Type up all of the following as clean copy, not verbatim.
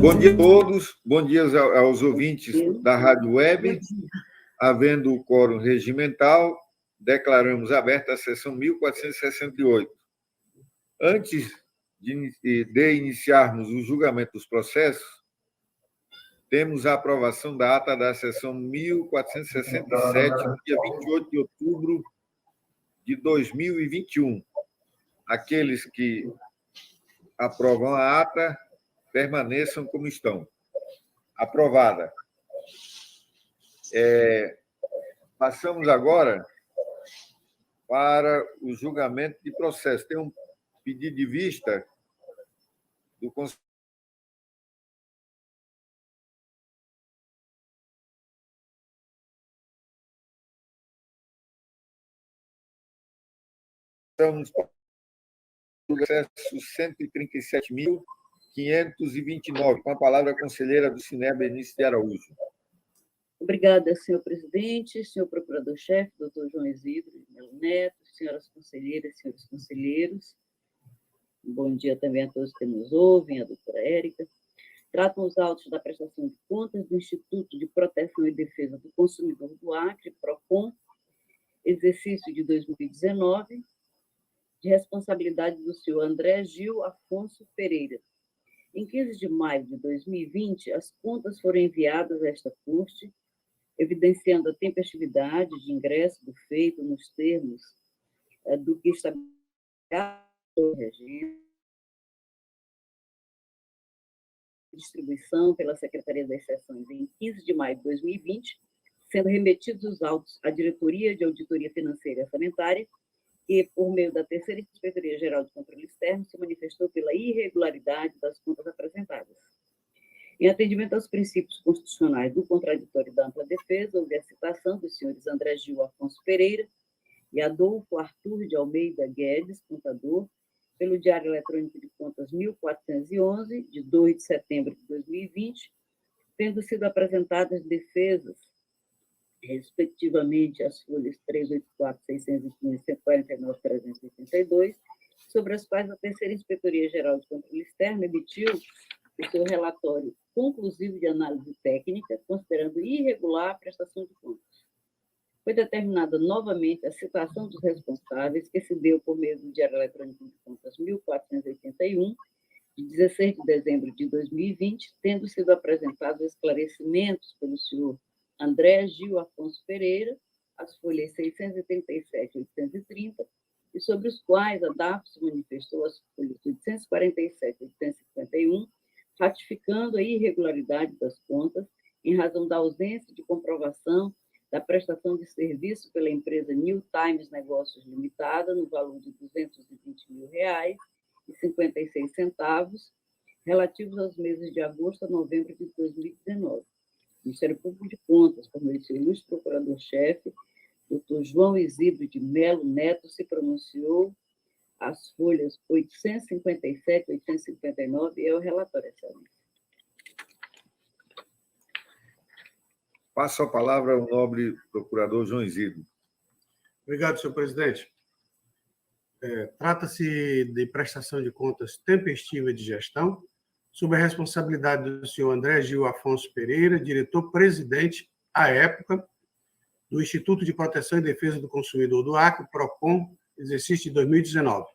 Bom dia a todos, bom dia aos ouvintes da Rádio Web. Havendo o quórum regimental, declaramos aberta a sessão 1468. Antes de iniciarmos o julgamento dos processos, temos a aprovação da ata da sessão 1467, no dia 28 de outubro de 2021. Aqueles que aprovam a ata, permaneçam como estão. Aprovada. Passamos agora para o julgamento de processo. Tem um pedido de vista do Conselho. Estamos no processo 137.529, com a palavra a conselheira do Cineb, Benício de Araújo. Obrigada, senhor presidente, senhor procurador-chefe, doutor João Isidro Melo Neto, senhoras conselheiras, senhores conselheiros. Bom dia também a todos que nos ouvem, a doutora Érica. Tratam os autos da prestação de contas do Instituto de Proteção e Defesa do Consumidor do Acre, PROCON, exercício de 2019, de responsabilidade do senhor André Gil Afonso Pereira. Em 15 de maio de 2020, as contas foram enviadas a esta corte, evidenciando a tempestividade de ingresso do feito nos termos do que estabelece o regime, distribuição pela Secretaria das Seções em 15 de maio de 2020, sendo remetidos os autos à Diretoria de Auditoria Financeira e Orçamentária, que, por meio da Terceira Inspetoria-Geral de Controle Externo, se manifestou pela irregularidade das contas apresentadas. Em atendimento aos princípios constitucionais do contraditório e da ampla defesa, houve a citação dos senhores André Gil Afonso Pereira e Adolfo Arthur de Almeida Guedes, contador, pelo Diário Eletrônico de Contas 1411, de 2 de setembro de 2020, tendo sido apresentadas defesas, respectivamente, as folhas 384, 615, 149, 382, sobre as quais a Terceira Inspetoria-Geral de Controle Externo emitiu o seu relatório conclusivo de análise técnica, considerando irregular a prestação de contas. Foi determinada novamente a citação dos responsáveis, que se deu por meio do Diário Eletrônico de Contas 1481, de 16 de dezembro de 2020, tendo sido apresentados esclarecimentos pelo senhor André Gil Afonso Pereira, as folhas 637 e 830, e sobre os quais a DAF se manifestou as folhas 847 e 851, ratificando a irregularidade das contas em razão da ausência de comprovação da prestação de serviço pela empresa New Times Negócios Limitada, no valor de R$ 220.000,56, relativos aos meses de agosto a novembro de 2019. O Ministério Público de Contas, por meio do seu ilustre procurador-chefe, doutor João Isidro de Melo Neto, se pronunciou as folhas 857 e 859, e é o relatório, excelência. Passo a palavra ao nobre procurador João Isidro. Obrigado, senhor presidente. Trata-se de prestação de contas tempestiva de gestão, sob a responsabilidade do senhor André Gil Afonso Pereira, diretor-presidente, à época, do Instituto de Proteção e Defesa do Consumidor do Acre, PROCON, exercício de 2019.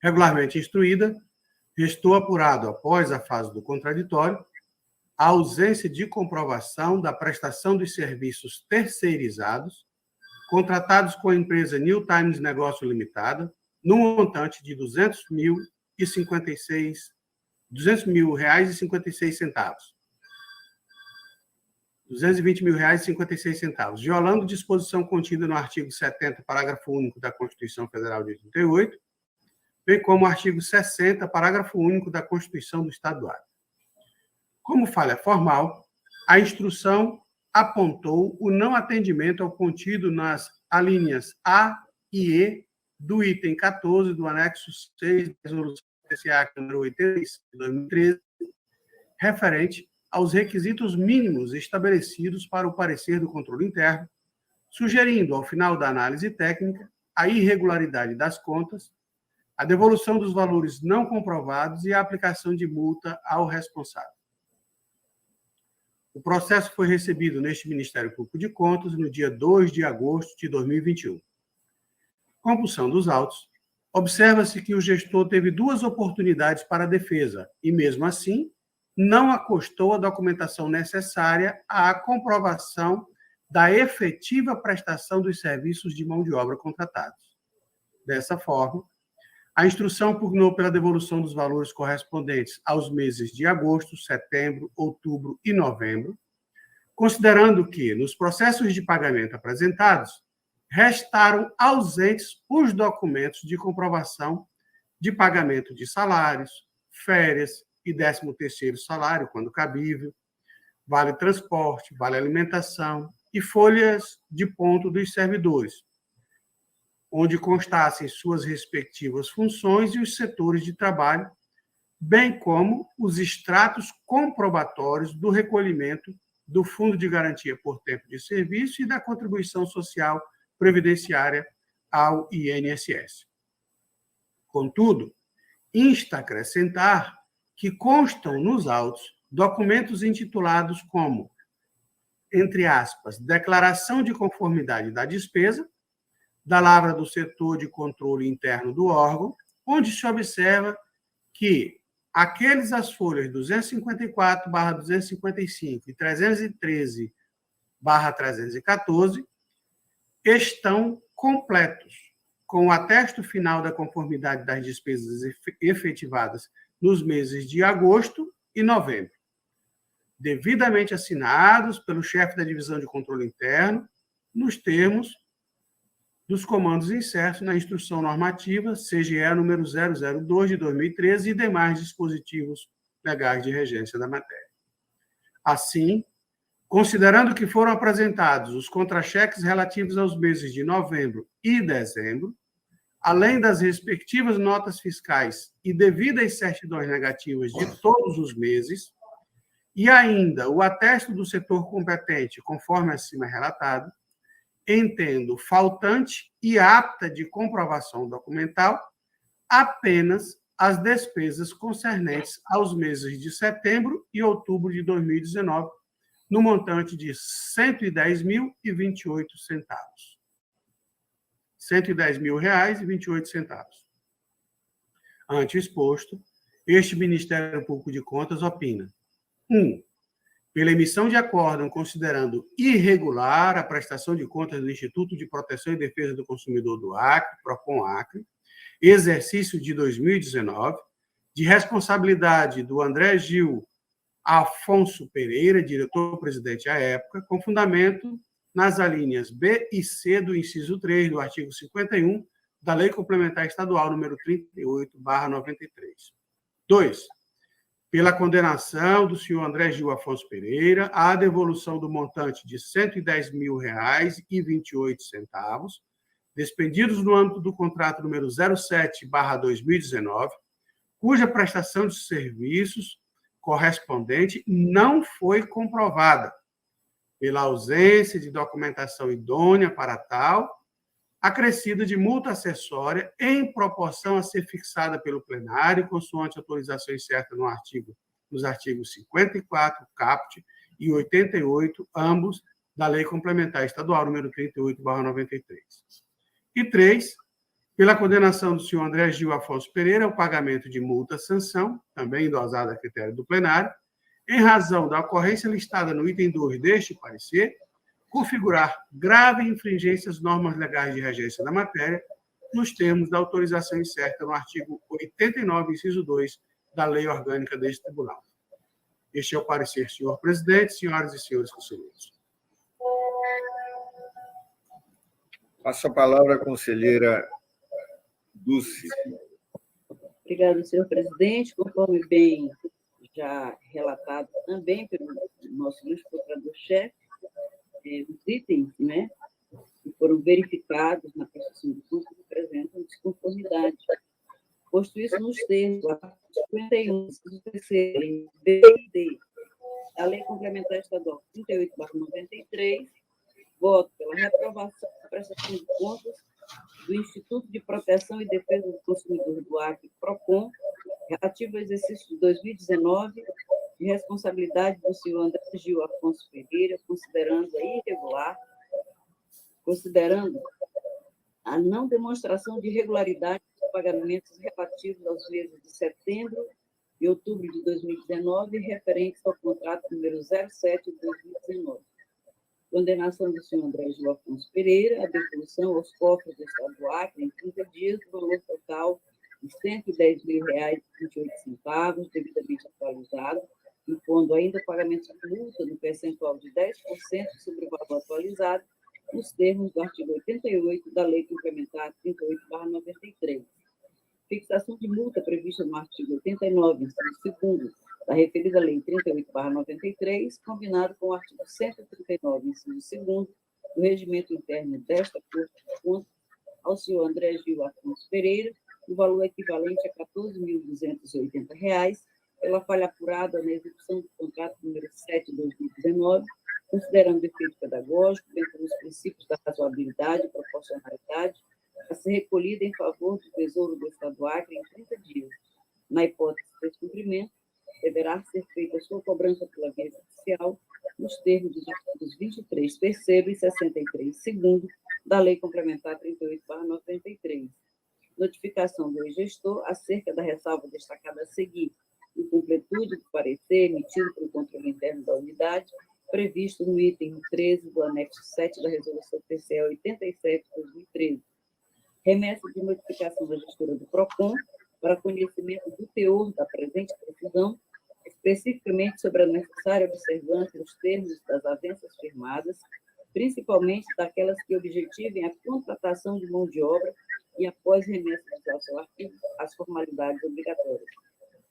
Regularmente instruída, restou apurado, após a fase do contraditório, a ausência de comprovação da prestação dos serviços terceirizados contratados com a empresa New Times Negócio Limitada, no montante de R$ 200.056, violando disposição contida no artigo 70, parágrafo único da Constituição Federal de 88, bem como o artigo 60, parágrafo único da Constituição do Estado do Acre. Como falha formal, a instrução apontou o não atendimento ao contido nas alíneas A e E do item 14 do anexo 6 da Resolução PCA número 86 de 2013, referente aos requisitos mínimos estabelecidos para o parecer do controle interno, sugerindo, ao final da análise técnica, a irregularidade das contas, a devolução dos valores não comprovados e a aplicação de multa ao responsável. O processo foi recebido neste Ministério Público de Contas no dia 2 de agosto de 2021. Compulsão dos autos, observa-se que o gestor teve 2 oportunidades para a defesa e, mesmo assim, não acostou a documentação necessária à comprovação da efetiva prestação dos serviços de mão de obra contratados. Dessa forma, a instrução pugnou pela devolução dos valores correspondentes aos meses de agosto, setembro, outubro e novembro, considerando que, nos processos de pagamento apresentados, restaram ausentes os documentos de comprovação de pagamento de salários, férias e 13º salário, quando cabível, vale transporte, vale alimentação e folhas de ponto dos servidores, onde constassem suas respectivas funções e os setores de trabalho, bem como os extratos comprobatórios do recolhimento do Fundo de Garantia por Tempo de Serviço e da contribuição social previdenciária ao INSS. Contudo, insta acrescentar que constam nos autos documentos intitulados como, entre aspas, declaração de conformidade da despesa, da lavra do setor de controle interno do órgão, onde se observa que as folhas 254/255 e 313/314 estão completos, com o atesto final da conformidade das despesas efetivadas nos meses de agosto e novembro, devidamente assinados pelo chefe da Divisão de Controle Interno, nos termos dos comandos incertos na Instrução Normativa CGE número 002 de 2013 e demais dispositivos legais de regência da matéria. Assim, considerando que foram apresentados os contra-cheques relativos aos meses de novembro e dezembro, além das respectivas notas fiscais e devidas certidões negativas de todos os meses, e ainda o atesto do setor competente, conforme acima relatado, entendo faltante e apta de comprovação documental apenas as despesas concernentes aos meses de setembro e outubro de 2019, no montante de R$ 110.028. R$ 110.028. Ante o exposto, este Ministério Público de Contas opina: 1. Pela emissão de acórdão considerando irregular a prestação de contas do Instituto de Proteção e Defesa do Consumidor do Acre, PROCON-Acre, exercício de 2019, de responsabilidade do André Gil Afonso Pereira, diretor-presidente à época, com fundamento nas alíneas B e C do inciso 3 do artigo 51 da Lei Complementar Estadual número 38/93. 2. Pela condenação do senhor André Gil Afonso Pereira à devolução do montante de R$ 110.028, despendidos no âmbito do contrato número 07/2019, cuja prestação de serviços correspondente não foi comprovada, pela ausência de documentação idônea para tal, acrescida de multa acessória em proporção a ser fixada pelo plenário, consoante autorização incerta nos artigos 54, caput, e 88, ambos, da Lei Complementar Estadual número 38/93. E 3, pela condenação do senhor André Gil Afonso Pereira ao pagamento de multa-sanção, também endosada a critério do plenário, em razão da ocorrência listada no item 2 deste parecer, configurar grave infringência às normas legais de regência da matéria, nos termos da autorização incerta no artigo 89, inciso 2, da Lei Orgânica deste Tribunal. Este é o parecer, senhor presidente, senhoras e senhores conselheiros. Passo a palavra à conselheira Dulce. Obrigada, senhor presidente. Conforme bem já relatado também pelo nosso ilustre procurador-chefe, os itens, né, que foram verificados na prestação de contas apresentam desconformidade. Posto isso, nos termos do artigo 51, terceiro, B e D, da Lei Complementar Estadual 38/93, voto pela reprovação da prestação de contas do Instituto de Proteção e Defesa do Consumidor do Acre, PROCON, relativo ao exercício de 2019, de responsabilidade do senhor André Gil Afonso Pereira, considerando a não demonstração de regularidade dos pagamentos relativos aos meses de setembro e outubro de 2019, referentes ao contrato número 07 de 2019. Condenação do senhor André Gil Afonso Pereira, a devolução aos cofres do Estado do Acre em 30 dias, do valor total de R$ 110.000,28, devidamente atualizado, impondo ainda o pagamento de multa no percentual de 10% sobre o valor atualizado, nos termos do artigo 88 da Lei Complementar 38/93. Fixação de multa prevista no artigo 89, inciso 2º, da referida Lei 38/93, combinado com o artigo 139, inciso 2º, do Regimento Interno desta Corte de Contas, ao senhor André Gil Afonso Pereira, o valor equivalente a R$ 14.280, pela falha apurada na execução do contrato número 7 de 2019, considerando o efeito pedagógico, dentro dos princípios da razoabilidade e proporcionalidade, a ser recolhida em favor do Tesouro do Estado do Acre em 30 dias. Na hipótese de descumprimento, deverá ser feita a sua cobrança pela via judicial, nos termos dos artigos 23, terceiro e 63, segundo, da Lei Complementar 38/93. Notificação do ex-gestor acerca da ressalva destacada a seguir, em completude do parecer emitido pelo controle interno da unidade, previsto no item 13 do anexo 7 da Resolução TCE 87 de 2013. Remessa de notificação da gestora do PROCON para conhecimento do teor da presente decisão, especificamente sobre a necessária observância dos termos das avenças firmadas, principalmente daquelas que objetivem a contratação de mão de obra e, após remessa ao artigo, as formalidades obrigatórias.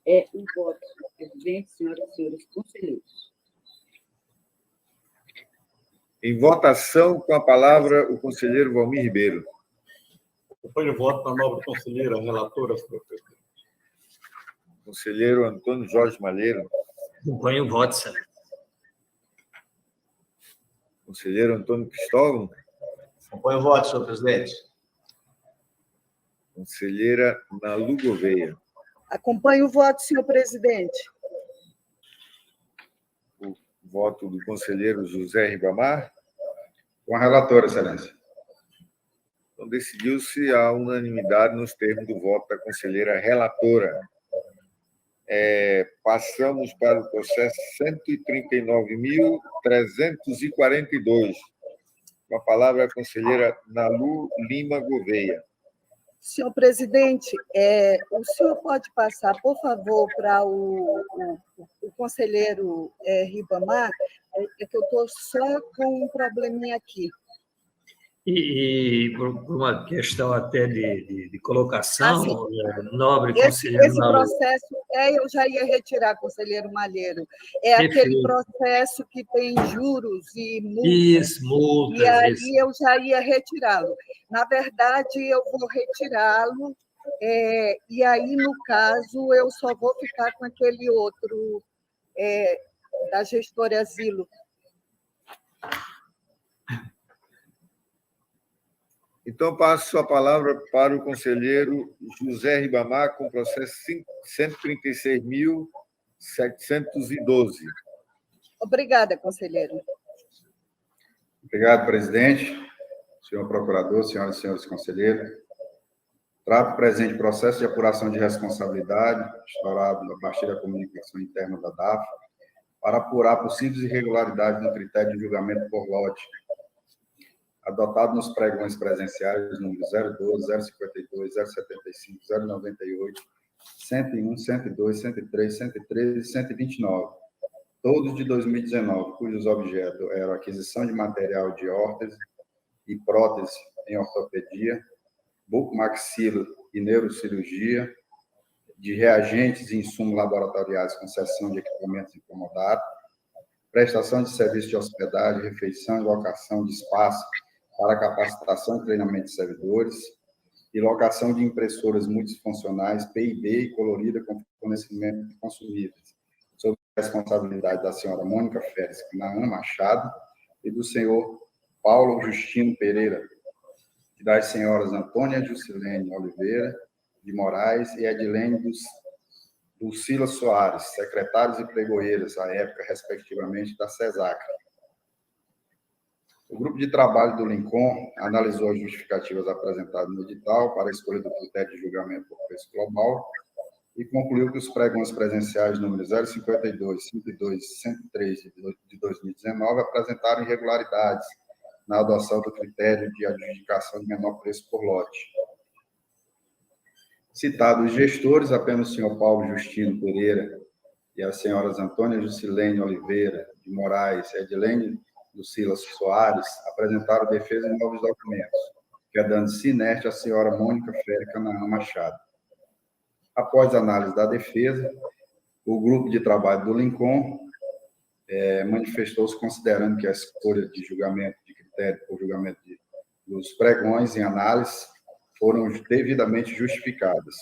É o voto, senhor presidente, senhoras e senhores conselheiros. Em votação, com a palavra, o conselheiro Valmir Ribeiro. Acompanho o voto da nobre conselheira relatora, senhor presidente. Conselheiro Antônio Jorge Malheiro. Acompanho o voto, senhor. Conselheiro Antônio Cristóvão. Acompanho o voto, senhor presidente. Conselheira Nalu Gouveia. Acompanho o voto, senhor presidente. O voto do conselheiro José Ribamar. Com a relatora, excelência. Então, decidiu-se a unanimidade nos termos do voto da conselheira relatora. Passamos para o processo 139.342. Com a palavra, a conselheira Nalu Lima Gouveia. Senhor presidente, o senhor pode passar, por favor, para o conselheiro Ribamar, é que eu estou só com um probleminha aqui. E por uma questão até de colocação, nobre esse conselheiro Nalu. Processo, eu já ia retirar, conselheiro Malheiro, aquele processo que tem juros e multas. Isso, multas. E aí eu já ia retirá-lo. Na verdade, eu vou retirá-lo, e aí, no caso, eu só vou ficar com aquele outro da gestora Asilo. Então, passo a palavra para o conselheiro José Ribamar, com o processo 136.712. Obrigada, conselheiro. Obrigado, presidente, senhor procurador, senhoras e senhores conselheiros. Trato o presente processo de apuração de responsabilidade, instaurado a partir da comunicação interna da DAF, para apurar possíveis irregularidades no critério de julgamento por lote, adotado nos pregões presenciais número 012, 052, 075, 098, 101, 102, 103, 113 e 129, todos de 2019, cujos objetos eram aquisição de material de órtese e prótese em ortopedia, bucomaxilo e neurocirurgia, de reagentes e insumos laboratoriais, concessão de equipamentos incomodados, prestação de serviço de hospedagem, refeição e locação de espaço para capacitação e treinamento de servidores, e locação de impressoras multifuncionais, PIB e colorida com fornecimento de consumíveis, sob a responsabilidade da senhora Mônica Félix Canaã Machado e do senhor Paulo Justino Pereira, de das senhoras Antônia Jusilene Oliveira de Moraes e Edilene Dulcila Soares, secretários e pregoeiras, à época, respectivamente, da CESAC. O grupo de trabalho do Lincoln analisou as justificativas apresentadas no edital para a escolha do critério de julgamento por preço global e concluiu que os pregões presenciais número 052, 102 e 103 de 2019 apresentaram irregularidades na adoção do critério de adjudicação de menor preço por lote. Citados os gestores, apenas o senhor Paulo Justino Pereira e as senhoras Antônia Jusilene Oliveira de Moraes e Edilene Lucila Soares apresentaram defesa em novos documentos, quedando-se inerte a senhora Mônica Féria Canaã Machado. Após a análise da defesa, o grupo de trabalho do Lincoln manifestou-se considerando que a escolha de julgamento de critério por julgamento dos pregões em análise foram devidamente justificadas.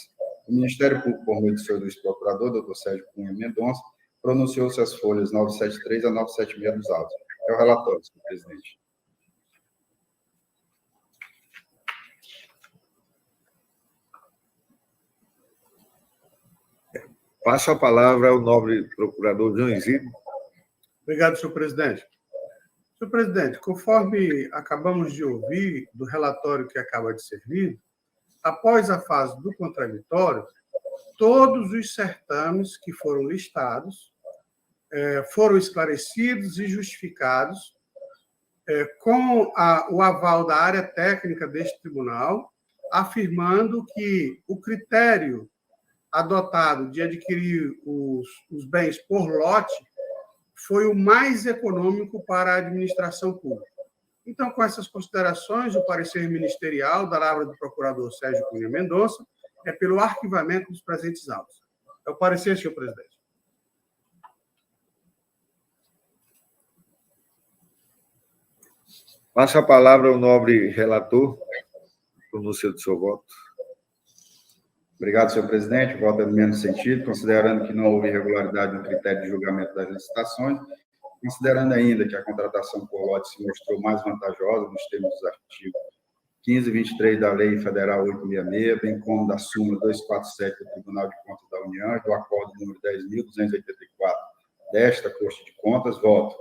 O Ministério Público, por meio do seu vice-procurador, doutor Sérgio Cunha Mendonça, pronunciou-se as folhas 973 a 976 dos autos. É o relatório, senhor presidente. Passo a palavra ao nobre procurador João Isidro. Obrigado, senhor presidente. Senhor presidente, conforme acabamos de ouvir do relatório que acaba de ser lido, após a fase do contraditório, todos os certames que foram listados foram esclarecidos e justificados com o aval da área técnica deste tribunal, afirmando que o critério adotado de adquirir os bens por lote foi o mais econômico para a administração pública. Então, com essas considerações, o parecer ministerial da lavra do procurador Sérgio Cunha Mendonça é pelo arquivamento dos presentes autos. É o parecer, senhor presidente. Passo a palavra ao nobre relator, pronúncia do seu voto. Obrigado, senhor presidente. Voto é no mesmo sentido, considerando que não houve irregularidade no critério de julgamento das licitações, considerando ainda que a contratação por lote se mostrou mais vantajosa nos termos dos artigos 15 e 23 da Lei Federal 866, bem como da súmula 247 do Tribunal de Contas da União e do acordo número 10.284 desta Corte de Contas, voto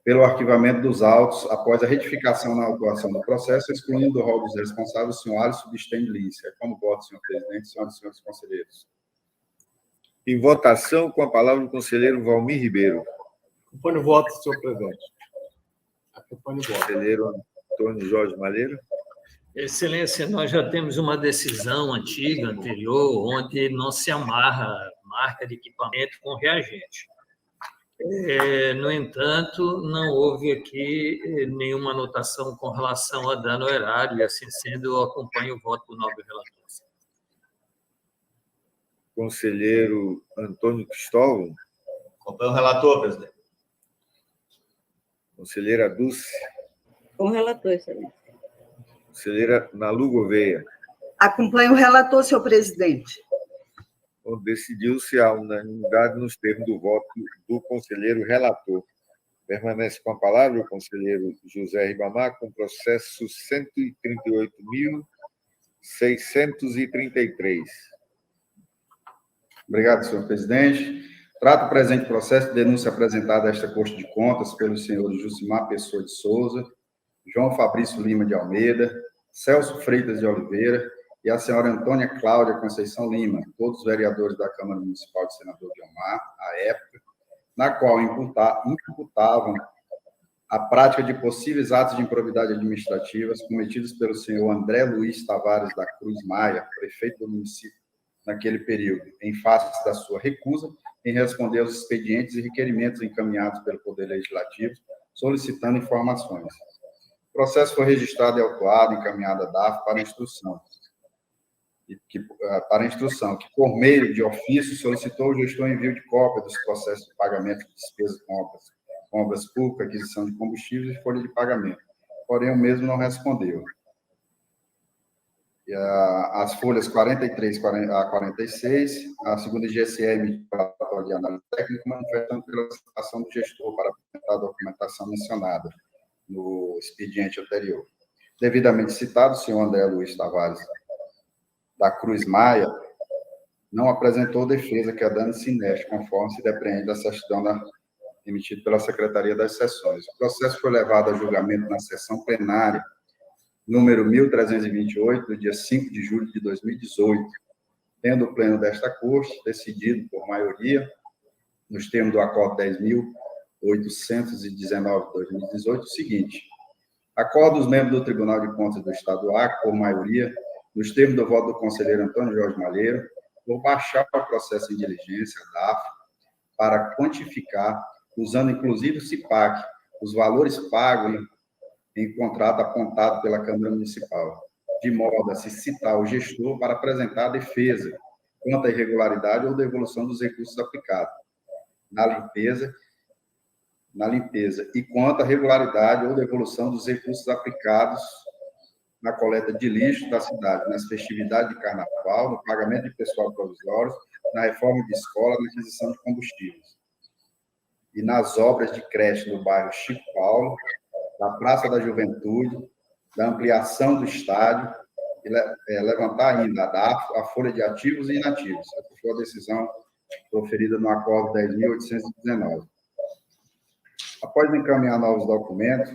pelo arquivamento dos autos após a retificação na autuação do processo, excluindo do rol dos responsáveis o senhor Alisson Bistende Lícia. É como voto, senhor presidente, senhoras e senhores conselheiros. Em votação, com a palavra o conselheiro Valmir Ribeiro. Acompanho o voto, senhor presidente. Acompanho o voto. Conselheiro Antônio Jorge Malheiro. Excelência, nós já temos uma decisão antiga, anterior, onde não se amarra marca de equipamento com reagente. No entanto, não houve aqui nenhuma anotação com relação a dano erário, e assim sendo, eu acompanho o voto do nobre relator. Conselheiro Antônio Cristóvão. Acompanho o relator, presidente. Conselheira Dulce. Com o relator, excelência. Conselheira Nalu Gouveia. Acompanho o relator, senhor presidente. Decidiu-se a unanimidade nos termos do voto do conselheiro relator. Permanece com a palavra o conselheiro José Ribamar, com processo 138.633. Obrigado, senhor presidente. Trato o presente processo de denúncia apresentada a esta Corte de Contas pelos senhores Jucimar Pessoa de Souza, João Fabrício Lima de Almeida, Celso Freitas de Oliveira e a senhora Antônia Cláudia Conceição Lima, todos vereadores da Câmara Municipal de Senador Guiomar, à época, na qual imputavam a prática de possíveis atos de improbidade administrativas cometidos pelo senhor André Luiz Tavares da Cruz Maia, prefeito do município naquele período, em face da sua recusa em responder aos expedientes e requerimentos encaminhados pelo Poder Legislativo, solicitando informações. O processo foi registrado e autuado, encaminhado à DAF para instrução, que, por meio de ofício, solicitou o gestor envio de cópia dos processos de pagamento de despesas com obras públicas, aquisição de combustíveis e folha de pagamento. Porém, o mesmo não respondeu. E as folhas 43 a 46, a segunda GSM de análise técnica, manifestando pela citação do gestor para apresentar a documentação mencionada no expediente anterior. devidamente citado, o senhor André Luiz Tavares da Cruz Maia não apresentou defesa que a dano sineste, conforme se depreende da certidão emitida pela Secretaria das Sessões. O processo foi levado a julgamento na sessão plenária número 1328, do dia 5 de julho de 2018, tendo o pleno desta Corte decidido por maioria, nos termos do Acordo 10.819 de 2018, o seguinte: acordo os membros do Tribunal de Contas do Estado do Acre, por maioria, nos termos do voto do conselheiro Antônio Jorge Malheiro, por baixar o processo em diligência, DAF, para quantificar, usando inclusive o CIPAC, os valores pagos em contrato apontado pela Câmara Municipal, de modo a se citar o gestor para apresentar a defesa quanto à irregularidade ou devolução dos recursos aplicados na limpeza e quanto à regularidade ou devolução dos recursos aplicados na coleta de lixo da cidade, nas festividades de carnaval, no pagamento de pessoal provisório, na reforma de escola, na aquisição de combustíveis e nas obras de creche no bairro Chico Paulo, da Praça da Juventude, da ampliação do estádio, e levantar ainda a folha de ativos e inativos. Essa foi a decisão proferida no Acordo 10.819. Após encaminhar novos documentos,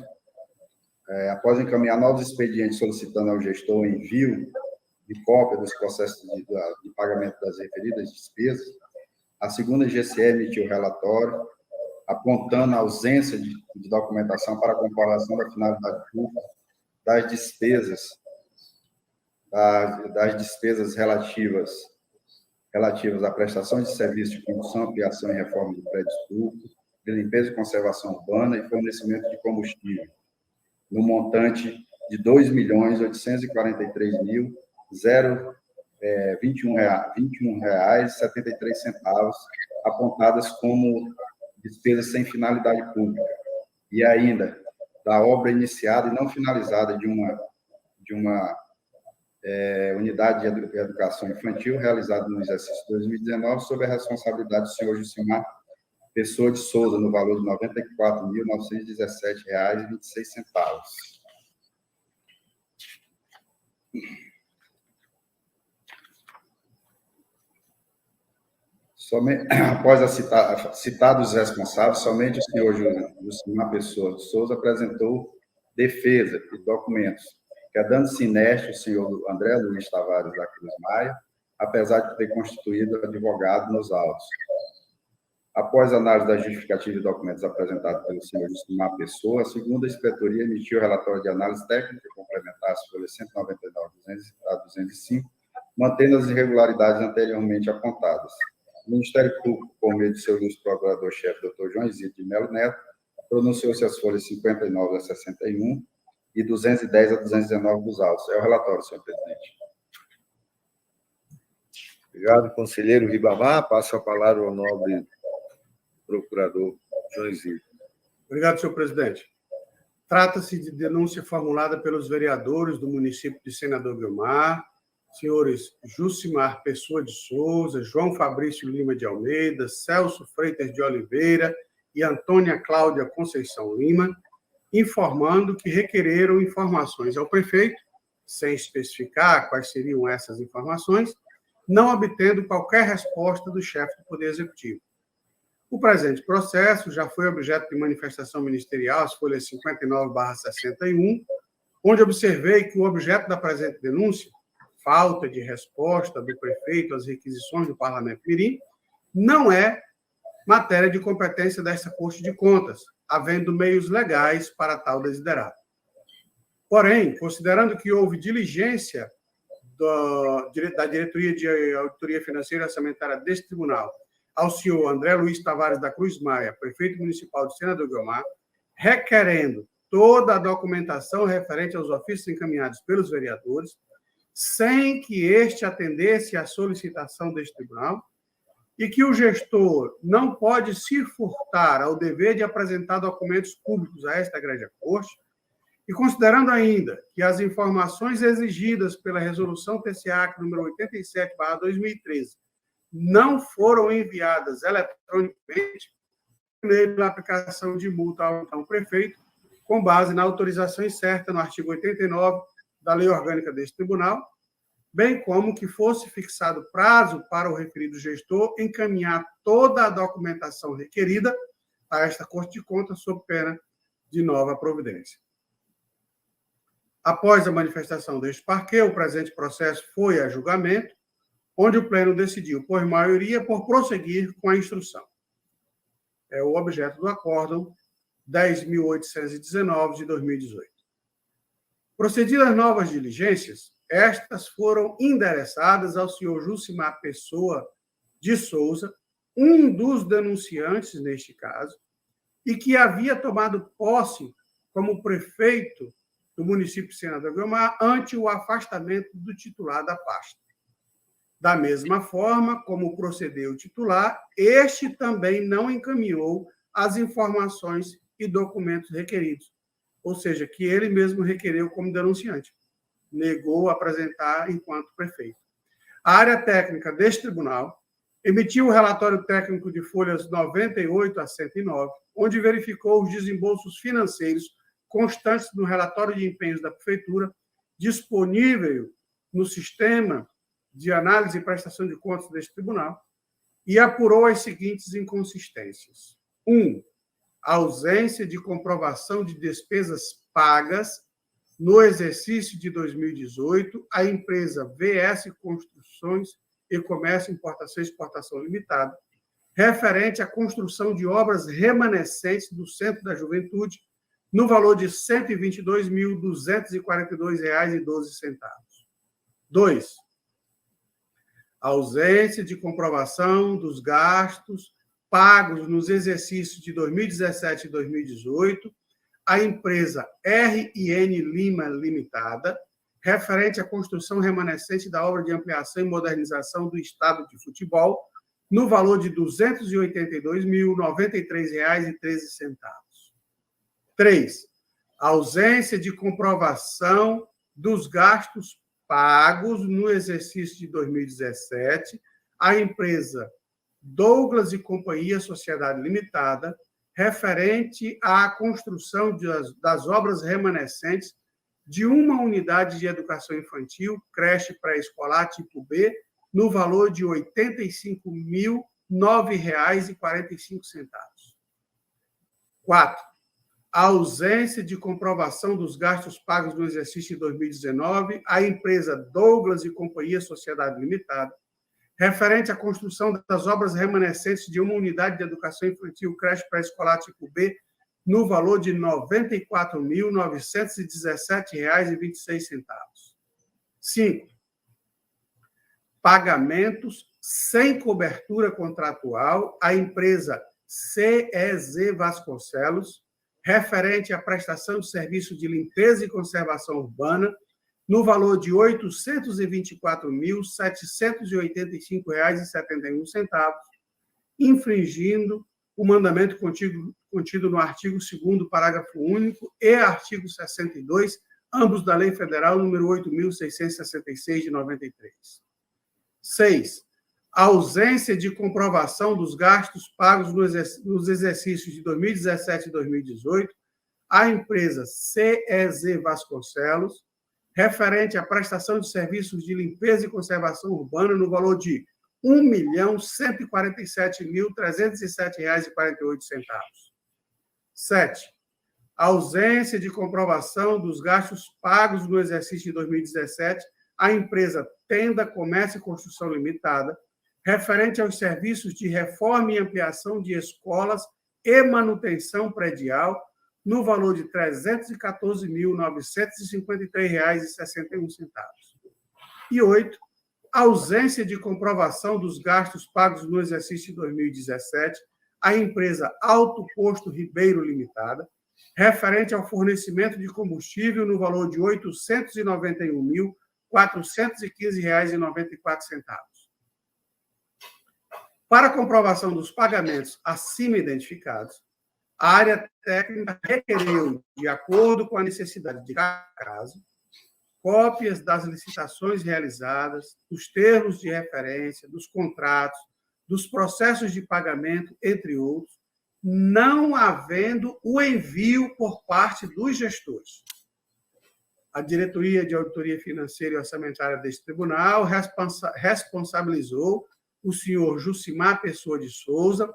após encaminhar novos expedientes solicitando ao gestor o envio de cópia dos processos de pagamento das referidas despesas, a segunda GCE emitiu o relatório, apontando a ausência de documentação para a comprovação da finalidade pública das despesas relativas à prestação de serviços de construção, ampliação e reforma de prédios públicos, de limpeza e conservação urbana e fornecimento de combustível, no montante de R$ 2.2milhões.843.021,73, apontadas como despesas sem finalidade pública, e ainda da obra iniciada e não finalizada de uma unidade de educação infantil realizada no exercício 2019, sob a responsabilidade do senhor Jucimar Pessoa de Souza, no valor de R$ 94.917,26. Após citados responsáveis, somente o senhor Jucimar Pessoa de Souza apresentou defesa e documentos, que é dando sineste o senhor André Luiz Tavares da Cruz Maia, apesar de ter constituído advogado nos autos. Após a análise da justificativa e documentos apresentados pelo senhor Jucimar Pessoa, a segunda inspetoria emitiu o relatório de análise técnica complementar às folhas 199 a 205, mantendo as irregularidades anteriormente apontadas. O Ministério Público, por meio de seu ilustre procurador-chefe, Dr. João Isidro de Melo Neto, pronunciou-se as folhas 59 a 61 e 210 a 219 dos autos. É o relatório, senhor presidente. Obrigado, conselheiro Ribamar. Passo a palavra ao nobre procurador João Isidro. Obrigado, senhor presidente. Trata-se de denúncia formulada pelos vereadores do município de Senador Guiomar, senhores Jucimar Pessoa de Souza, João Fabrício Lima de Almeida, Celso Freitas de Oliveira e Antônia Cláudia Conceição Lima, informando que requereram informações ao prefeito, sem especificar quais seriam essas informações, não obtendo qualquer resposta do chefe do Poder Executivo. O presente processo já foi objeto de manifestação ministerial, as folhas 59/61, onde observei que o objeto da presente denúncia, falta de resposta do prefeito às requisições do Parlamento Mirim, não é matéria de competência desta Corte de Contas, havendo meios legais para tal desiderado. Porém, considerando que houve diligência da Diretoria de Auditoria Financeira e Orçamentária deste tribunal ao senhor André Luiz Tavares da Cruz Maia, prefeito municipal de Senador Guiomar, requerendo toda a documentação referente aos ofícios encaminhados pelos vereadores, sem que este atendesse à solicitação deste tribunal, e que o gestor não pode se furtar ao dever de apresentar documentos públicos a esta Grande Corte, e considerando ainda que as informações exigidas pela Resolução TCA número 87/2013 não foram enviadas eletronicamente, pela aplicação de multa ao então prefeito, com base na autorização incerta no artigo 89 da Lei Orgânica deste Tribunal, bem como que fosse fixado prazo para o referido gestor encaminhar toda a documentação requerida a esta Corte de Contas sob pena de nova providência. Após a manifestação deste parquê, o presente processo foi a julgamento, onde o Pleno decidiu, por maioria, por prosseguir com a instrução. É o objeto do acórdão 10.819 de 2018. Procedidas novas diligências, estas foram endereçadas ao senhor Jucimar Pessoa de Souza, um dos denunciantes neste caso, e que havia tomado posse como prefeito do município de Senador Guiomar ante o afastamento do titular da pasta. Da mesma forma como procedeu o titular, este também não encaminhou as informações e documentos requeridos, ou seja, que ele mesmo requereu como denunciante. Negou apresentar enquanto prefeito. A área técnica deste tribunal emitiu o relatório técnico de folhas 98 a 109, onde verificou os desembolsos financeiros constantes no relatório de empenhos da prefeitura, disponível no sistema de análise e prestação de contas deste tribunal, e apurou as seguintes inconsistências. 1. A ausência de comprovação de despesas pagas no exercício de 2018, a empresa VS Construções e Comércio, Importação e Exportação Limitada, referente à construção de obras remanescentes do Centro da Juventude, no valor de R$ 122.242,12. 2. A ausência de comprovação dos gastos pagos nos exercícios de 2017 e 2018, a empresa RN Lima Limitada, referente à construção remanescente da obra de ampliação e modernização do estádio de futebol, no valor de R$ 282.093,13. 3. A ausência de comprovação dos gastos pagos no exercício de 2017, a empresa Douglas e Companhia Sociedade Limitada, referente à construção das obras remanescentes de uma unidade de educação infantil, creche pré-escolar tipo B, no valor de R$ 85.009,45. 4. A ausência de comprovação dos gastos pagos no exercício de 2019, a empresa Douglas e Companhia Sociedade Limitada, referente à construção das obras remanescentes de uma unidade de educação infantil, creche pré-escolar tipo B, no valor de R$ 94.917,26. 5. Pagamentos sem cobertura contratual à empresa CEZ Vasconcelos, referente à prestação de serviço de limpeza e conservação urbana, no valor de R$ 824.785,71, infringindo o mandamento contido no artigo 2º, parágrafo único, e artigo 62, ambos da Lei Federal nº 8.666, de 93. 6. A ausência de comprovação dos gastos pagos nos exercícios de 2017 e 2018 à empresa CEZ Vasconcelos, referente à prestação de serviços de limpeza e conservação urbana no valor de R$ 1.147.307,48. 7. A ausência de comprovação dos gastos pagos no exercício de 2017 à empresa Tenda Comércio e Construção Limitada, referente aos serviços de reforma e ampliação de escolas e manutenção predial, no valor de R$ 314.953,61. E 8. A ausência de comprovação dos gastos pagos no exercício de 2017 à empresa Alto Posto Ribeiro Limitada, referente ao fornecimento de combustível no valor de R$ 891.415,94. Para comprovação dos pagamentos acima identificados, a área técnica requereu, de acordo com a necessidade de cada caso, cópias das licitações realizadas, dos termos de referência, dos contratos, dos processos de pagamento, entre outros, não havendo o envio por parte dos gestores. A Diretoria de Auditoria Financeira e Orçamentária deste tribunal responsabilizou o senhor Jucimar Pessoa de Souza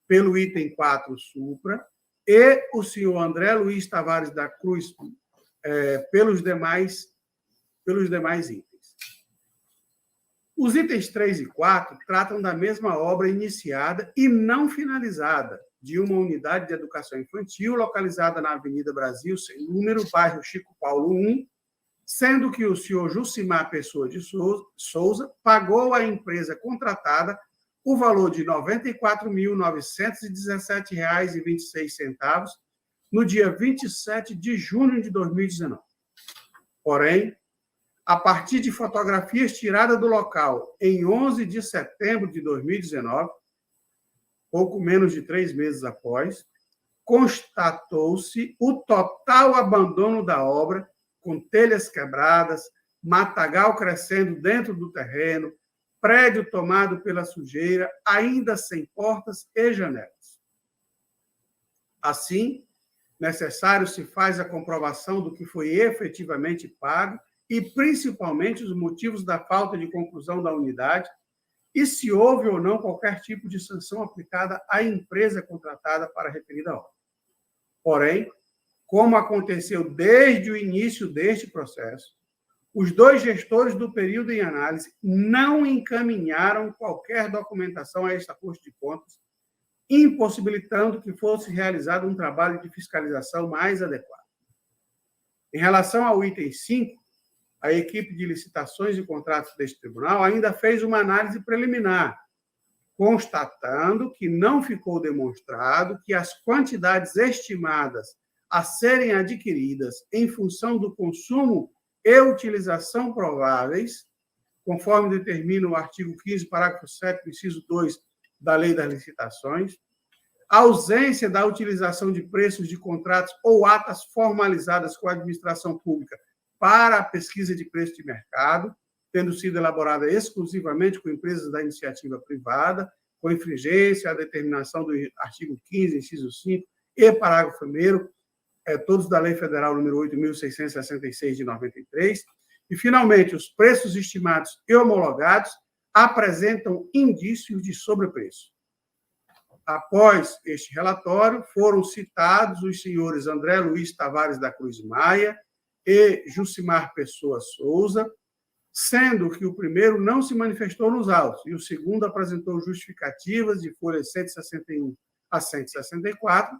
pelo item 4 supra e o senhor André Luiz Tavares da Cruz pelos demais itens. Os itens 3 e 4 tratam da mesma obra iniciada e não finalizada de uma unidade de educação infantil localizada na Avenida Brasil, sem número, bairro Chico Paulo 1, sendo que o senhor Jucimar Pessoa de Souza pagou à empresa contratada o valor de R$ 94.917,26 no dia 27 de junho de 2019. Porém, a partir de fotografias tiradas do local em 11 de setembro de 2019, pouco menos de 3 meses após, constatou-se o total abandono da obra, com telhas quebradas, matagal crescendo dentro do terreno, prédio tomado pela sujeira, ainda sem portas e janelas. Assim, necessário se faz a comprovação do que foi efetivamente pago e, principalmente, os motivos da falta de conclusão da unidade e se houve ou não qualquer tipo de sanção aplicada à empresa contratada para a referida obra. Porém, como aconteceu desde o início deste processo, os dois gestores do período em análise não encaminharam qualquer documentação a esta Corte de Contas, impossibilitando que fosse realizado um trabalho de fiscalização mais adequado. Em relação ao item 5, a equipe de licitações e contratos deste tribunal ainda fez uma análise preliminar, constatando que não ficou demonstrado que as quantidades estimadas a serem adquiridas em função do consumo e utilização prováveis, conforme determina o artigo 15, parágrafo 7º, inciso 2 da Lei das Licitações, a ausência da utilização de preços de contratos ou atas formalizadas com a administração pública para a pesquisa de preço de mercado, tendo sido elaborada exclusivamente com empresas da iniciativa privada, com infringência à determinação do artigo 15, inciso 5 e parágrafo 1º, todos da Lei Federal nº 8.666, de 93, e, finalmente, os preços estimados e homologados apresentam indícios de sobrepreço. Após este relatório, foram citados os senhores André Luiz Tavares da Cruz Maia e Jucimar Pessoa Souza, sendo que o primeiro não se manifestou nos autos e o segundo apresentou justificativas de folhas 161 a 164,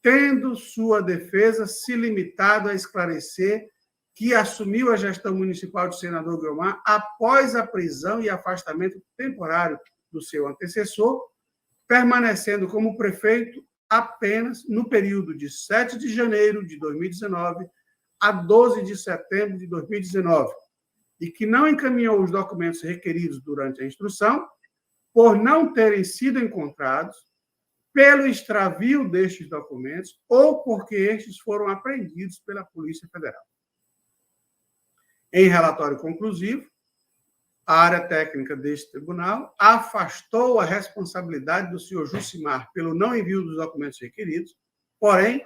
tendo sua defesa se limitado a esclarecer que assumiu a gestão municipal do senador Guiomar após a prisão e afastamento temporário do seu antecessor, permanecendo como prefeito apenas no período de 7 de janeiro de 2019 a 12 de setembro de 2019, e que não encaminhou os documentos requeridos durante a instrução, por não terem sido encontrados, pelo extravio destes documentos ou porque estes foram apreendidos pela Polícia Federal. Em relatório conclusivo, a área técnica deste tribunal afastou a responsabilidade do senhor Jucimar pelo não envio dos documentos requeridos, porém,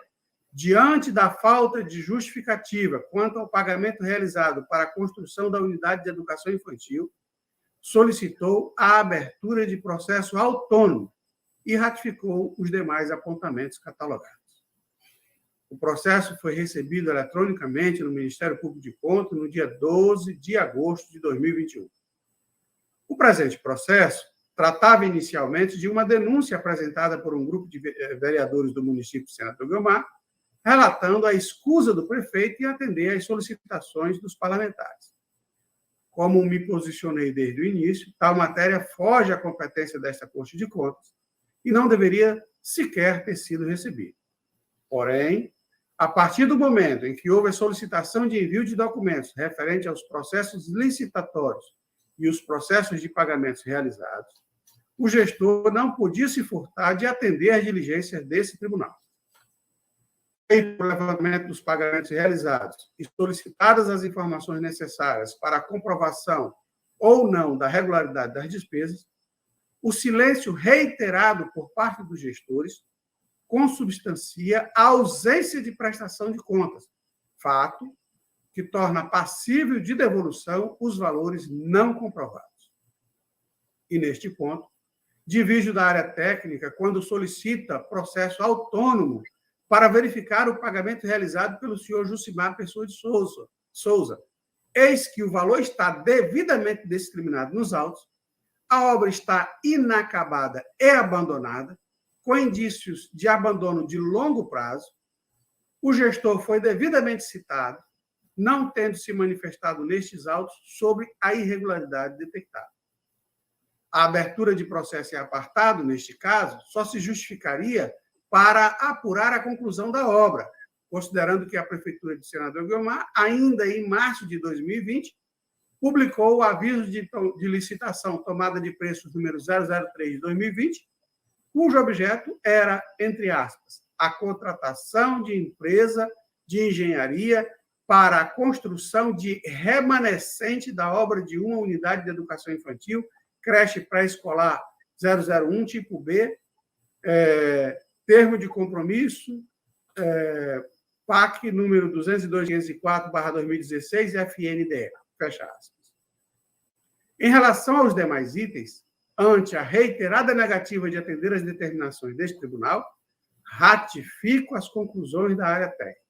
diante da falta de justificativa quanto ao pagamento realizado para a construção da unidade de educação infantil, solicitou a abertura de processo autônomo e ratificou os demais apontamentos catalogados. O processo foi recebido eletronicamente no Ministério Público de Contas no dia 12 de agosto de 2021. O presente processo tratava inicialmente de uma denúncia apresentada por um grupo de vereadores do município de Senador Guiomar, relatando a escusa do prefeito em atender às solicitações dos parlamentares. Como me posicionei desde o início, tal matéria foge à competência desta Corte de Contas e não deveria sequer ter sido recebida. Porém, a partir do momento em que houve a solicitação de envio de documentos referente aos processos licitatórios e os processos de pagamentos realizados, o gestor não podia se furtar de atender às diligências desse tribunal. Feito o levantamento dos pagamentos realizados e solicitadas as informações necessárias para a comprovação ou não da regularidade das despesas, o silêncio reiterado por parte dos gestores consubstancia a ausência de prestação de contas, fato que torna passível de devolução os valores não comprovados. E, neste ponto, divirjo da área técnica quando solicita processo autônomo para verificar o pagamento realizado pelo senhor Jucimar Pessoa de Souza. Eis que o valor está devidamente discriminado nos autos, a obra está inacabada e abandonada, com indícios de abandono de longo prazo, o gestor foi devidamente citado, não tendo se manifestado nestes autos sobre a irregularidade detectada. A abertura de processo em apartado, neste caso, só se justificaria para apurar a conclusão da obra, considerando que a Prefeitura de Senador Guiomar, ainda em março de 2020, publicou o aviso de licitação tomada de preços número 003 de 2020, cujo objeto era, entre aspas, a contratação de empresa de engenharia para a construção de remanescente da obra de uma unidade de educação infantil, creche pré-escolar 001, tipo B, termo de compromisso, PAC número 202.504/2016 e FNDE, fecha aspas. Em relação aos demais itens, ante a reiterada negativa de atender às determinações deste tribunal, ratifico as conclusões da área técnica.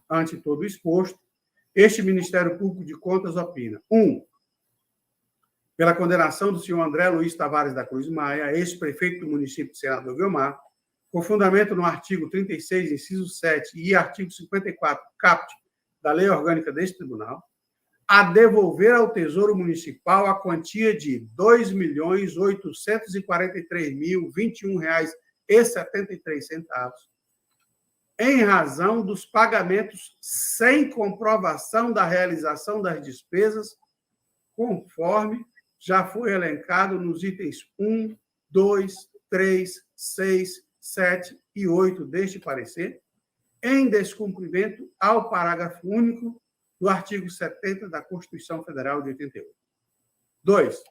Ante todo o exposto, este Ministério Público de Contas opina: 1. Pela condenação do senhor André Luiz Tavares da Cruz Maia, ex-prefeito do município de Senador Guiomar, com fundamento no artigo 36, inciso 7 e artigo 54, caput da Lei Orgânica deste Tribunal, a devolver ao Tesouro Municipal a quantia de R$ 2.843.021,73, em razão dos pagamentos sem comprovação da realização das despesas, conforme já foi elencado nos itens 1, 2, 3, 6, 7 e 8 deste parecer, em descumprimento ao parágrafo único do artigo 70 da Constituição Federal de 88. 2.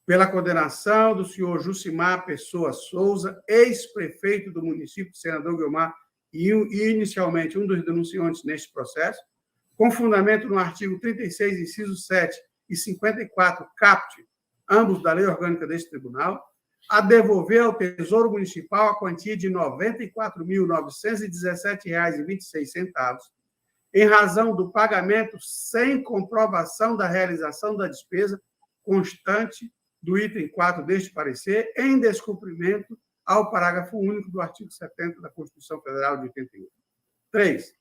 Pela condenação do senhor Jucimar Pessoa Souza, ex-prefeito do município de Senador Guiomar e inicialmente um dos denunciantes neste processo, com fundamento no artigo 36, inciso 7 e 54, caput, ambos da Lei Orgânica deste Tribunal, a devolver ao Tesouro Municipal a quantia de R$ 94.917,26, em razão do pagamento sem comprovação da realização da despesa constante do item 4 deste parecer, em descumprimento ao parágrafo único do artigo 70 da Constituição Federal de 88. 3.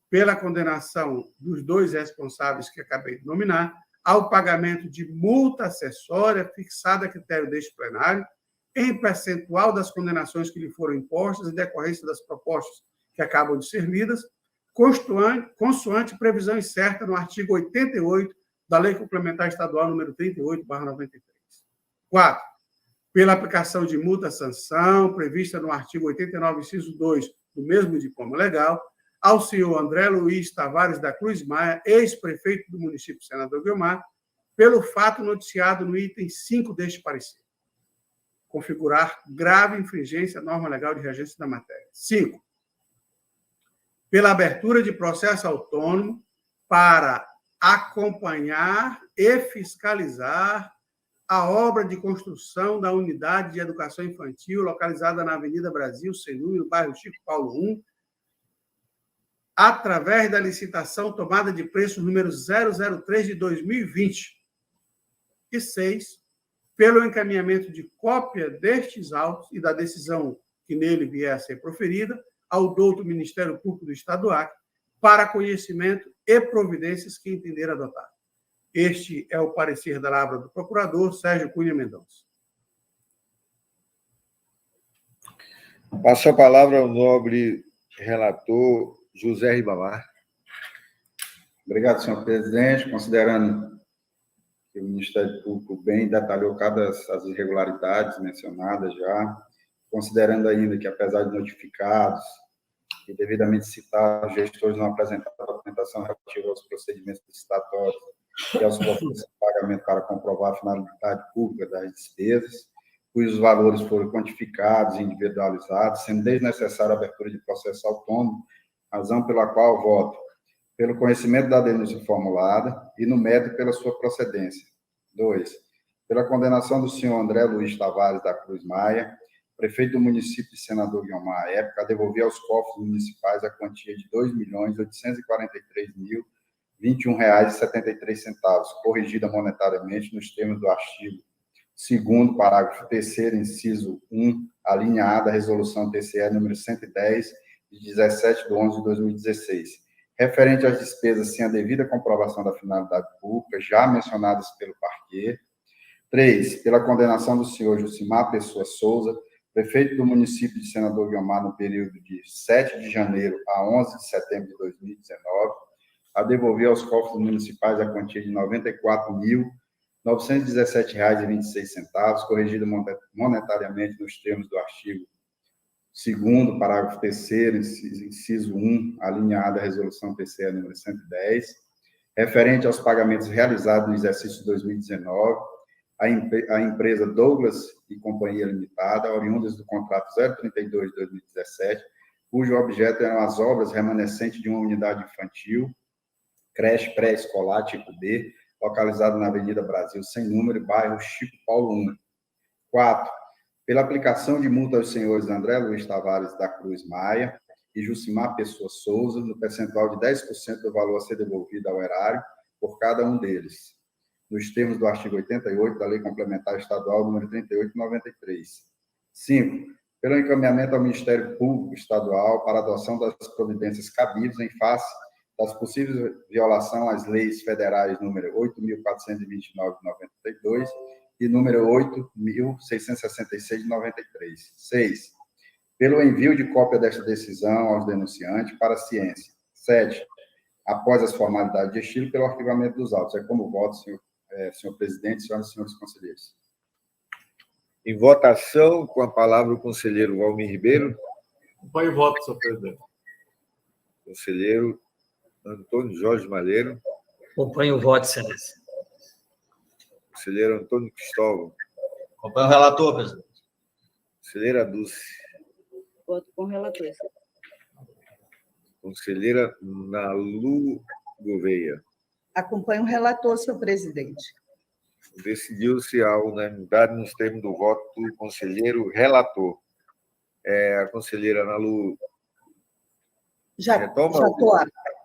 Pela condenação dos dois responsáveis que acabei de nominar, ao pagamento de multa acessória fixada a critério deste plenário, em percentual das condenações que lhe foram impostas em decorrência das propostas que acabam de ser lidas, consoante previsão incerta no artigo 88 da Lei Complementar Estadual número 38/93. 4. Pela aplicação de multa-sanção prevista no artigo 89, inciso 2 do mesmo diploma legal, ao senhor André Luiz Tavares da Cruz Maia, ex-prefeito do município de Senador Guiomar, pelo fato noticiado no item 5 deste parecer. Configurar grave infringência à norma legal de regência da matéria. 5. Pela abertura de processo autônomo para acompanhar e fiscalizar a obra de construção da unidade de educação infantil localizada na Avenida Brasil, sem número, no bairro Chico Paulo 1, através da licitação tomada de preço número 003 de 2020. E 6. Pelo encaminhamento de cópia destes autos e da decisão que nele vier a ser proferida ao douto Ministério Público do Estado do Acre, para conhecimento e providências que entender adotar. Este é o parecer da palavra do procurador Sérgio Cunha Mendonça. Passo a palavra ao nobre relator José Ribamar. Obrigado, senhor presidente. Considerando que o Ministério Público bem detalhou cada das irregularidades mencionadas já, considerando ainda que, apesar de notificados e devidamente citados, os gestores não apresentaram a documentação relativa aos procedimentos licitatórios e aos processos de pagamento para comprovar a finalidade pública das despesas, cujos valores foram quantificados e individualizados, sendo desnecessária a abertura de processo autônomo, razão pela qual voto pelo conhecimento da denúncia formulada e no mérito pela sua procedência. 2. Pela condenação do senhor André Luiz Tavares da Cruz Maia, prefeito do município de Senador Guiomar, à época, a devolver aos cofres municipais a quantia de R$ 2.843.021,73, corrigida monetariamente nos termos do artigo 2º, parágrafo 3º, inciso 1, a linha A da Resolução TCE número 110, de 17/11/2016, referente às despesas sem a devida comprovação da finalidade pública, já mencionadas pelo parquê. 3. Pela condenação do senhor Jucimar Pessoa Souza, prefeito do município de Senador Guiomar, no período de 7 de janeiro a 11 de setembro de 2019, a devolver aos cofres municipais a quantia de R$ 94.917,26, corrigida monetariamente nos termos do artigo 2º, parágrafo 3º, inciso 1, a linha A da Resolução TCE número 110, referente aos pagamentos realizados no exercício de 2019, a empresa Douglas e Companhia Limitada, oriundas do contrato 032 de 2017, cujo objeto eram as obras remanescentes de uma unidade infantil, creche pré-escolar tipo D, localizada na Avenida Brasil, sem número, bairro Chico Paulo I. 4. Pela aplicação de multa aos senhores André Luiz Tavares da Cruz Maia e Jucimar Pessoa Souza, no percentual de 10% do valor a ser devolvido ao erário por cada um deles, nos termos do artigo 88 da Lei Complementar Estadual número 38/93. 5. Pelo encaminhamento ao Ministério Público Estadual para adoção das providências cabíveis em face das possíveis violações às leis federais número 8.429/92 e número 8.666/93. 6. Pelo envio de cópia desta decisão aos denunciantes para a ciência. 7. Após as formalidades de estilo, pelo arquivamento dos autos. É como voto, senhor presidente, senhoras e senhores conselheiros. Em votação, com a palavra o conselheiro Valmir Ribeiro. Acompanho o voto, senhor presidente. Conselheiro Antônio Jorge Malheiro. Acompanho o voto, excelência. Conselheiro Antônio Cristóvão. Acompanho o relator, presidente. Conselheira Dulce. Voto com o relator. Conselheira Nalu Gouveia. Acompanho o relator, senhor presidente. Decidiu-se a unanimidade nos termos do voto do conselheiro relator. A conselheira Nalu Já retoma? estou apta.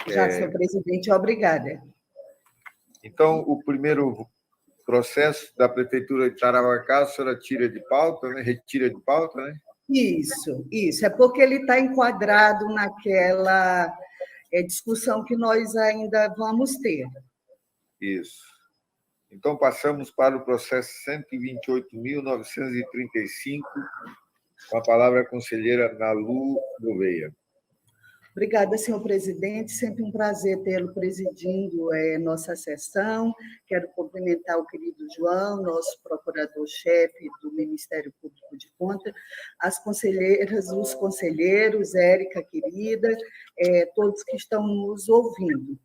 Já, senhor presidente, obrigada. Então, o primeiro processo da Prefeitura de Tarauacá, a senhora tira de pauta, né? Retira de pauta, né? Isso. É porque ele está enquadrado naquela discussão que nós ainda vamos ter. Isso. Então, passamos para o processo 128.935, com a palavra a conselheira Nalu Gouveia. Obrigada, senhor presidente. Sempre um prazer tê-lo presidindo nossa sessão. Quero cumprimentar o querido João, nosso procurador-chefe do Ministério Público de Contas, as conselheiras, os conselheiros, Érica, querida, todos que estão nos ouvindo.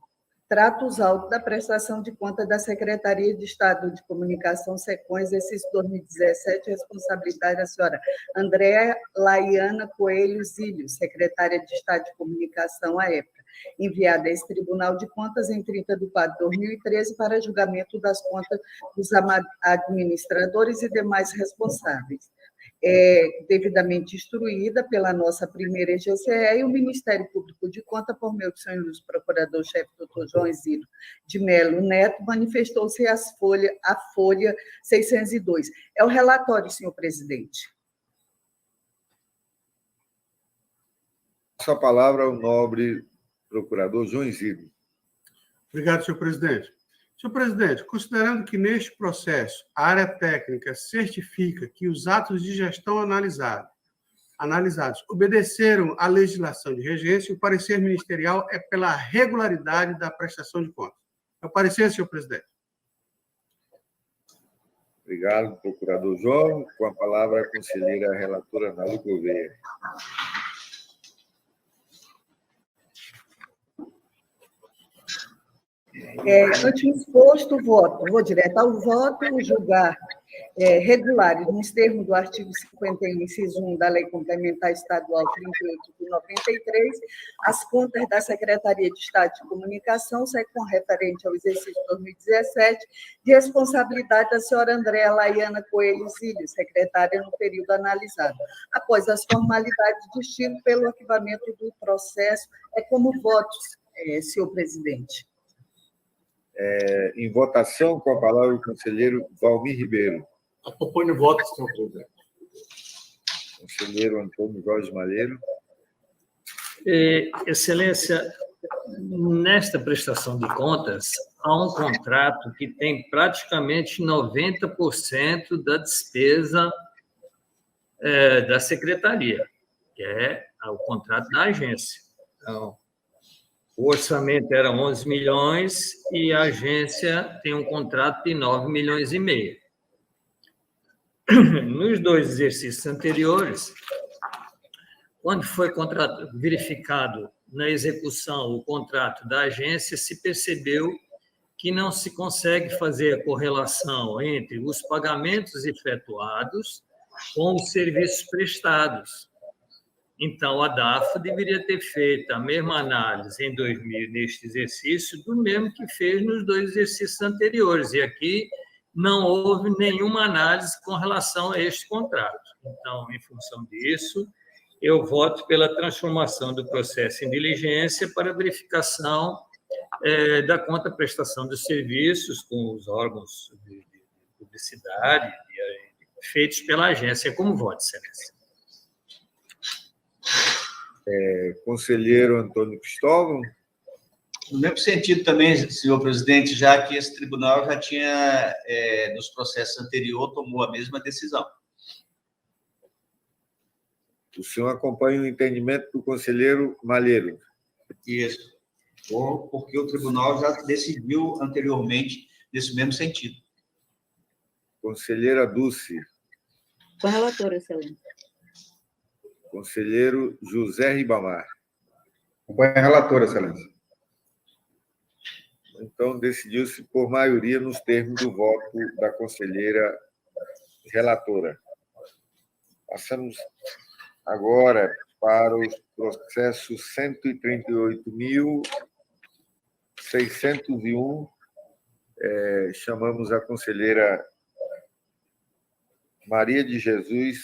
Trato os autos da prestação de conta da Secretaria de Estado de Comunicação, SECOM, exercício 2017, responsabilidade da senhora Andréa Laiana Coelho Zílio, secretária de Estado de Comunicação à época, enviada a esse Tribunal de Contas em 30 de 4 de 2013 para julgamento das contas dos administradores e demais responsáveis. Devidamente instruída pela nossa primeira EGCE e o Ministério Público de Contas, por meio do senhor procurador-chefe, doutor João Isidro de Melo Neto, manifestou-se a folha 602. É o relatório, senhor presidente. Passo a palavra ao nobre procurador João Isidro. Obrigado, senhor presidente. Senhor presidente, considerando que neste processo a área técnica certifica que os atos de gestão analisados obedeceram à legislação de regência, o parecer ministerial é pela regularidade da prestação de contas. É o parecer, senhor presidente. Obrigado, procurador João. Com a palavra a conselheira relatora Nalu Gouveia. Ante o exposto, vou direto ao voto, julgar regulares, nos termos do artigo 51, inciso 1 da Lei Complementar Estadual 38 de 93, as contas da Secretaria de Estado de Comunicação, com referente ao exercício de 2017, de responsabilidade da senhora Andréa Laiana Coelho Zílio, secretária no período analisado. Após as formalidades de estilo pelo arquivamento do processo, como votos, senhor presidente. Em votação, com a palavra o conselheiro Valmir Ribeiro. Acompanho o voto, senhor presidente. Conselheiro Antônio Jorge Malheiro. Excelência, nesta prestação de contas, há um contrato que tem praticamente 90% da despesa da secretaria, que é o contrato da agência. Então, o orçamento era 11 milhões e a agência tem um contrato de 9 milhões e meio. Nos 2 exercícios anteriores, quando foi verificado na execução o contrato da agência, se percebeu que não se consegue fazer a correlação entre os pagamentos efetuados com os serviços prestados. Então, a DAFA deveria ter feito a mesma análise neste exercício do mesmo que fez nos 2 exercícios anteriores. E aqui não houve nenhuma análise com relação a este contrato. Então, em função disso, eu voto pela transformação do processo em diligência para verificação da conta prestação dos serviços com os órgãos de publicidade feitos pela agência. Como voto, excelência? Conselheiro Antônio Cristóvão. No mesmo sentido também, senhor presidente, já que esse tribunal já tinha, nos processos anteriores, tomou a mesma decisão. O senhor acompanha o entendimento do conselheiro Malheiro? Isso. Porque o tribunal já decidiu anteriormente nesse mesmo sentido. Conselheira Dulce. Com a relatora, excelência. Conselheiro José Ribamar. Acompanho a relatora, excelência. Então, decidiu-se por maioria nos termos do voto da conselheira relatora. Passamos agora para o processo 138.601. Chamamos a conselheira Maria de Jesus.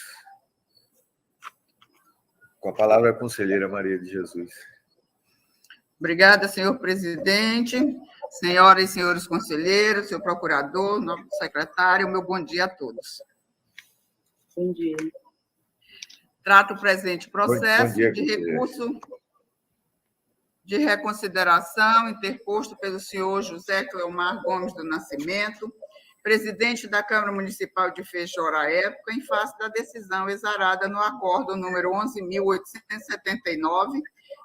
Com a palavra a conselheira Maria de Jesus. Obrigada, senhor presidente, senhoras e senhores conselheiros, senhor procurador, novo secretário, meu bom dia a todos. Bom dia. Trato o presente processo bom dia, de recurso de reconsideração interposto pelo senhor José Cleomar Gomes do Nascimento, presidente da Câmara Municipal de Feijó à época, em face da decisão exarada no acordo número 11.879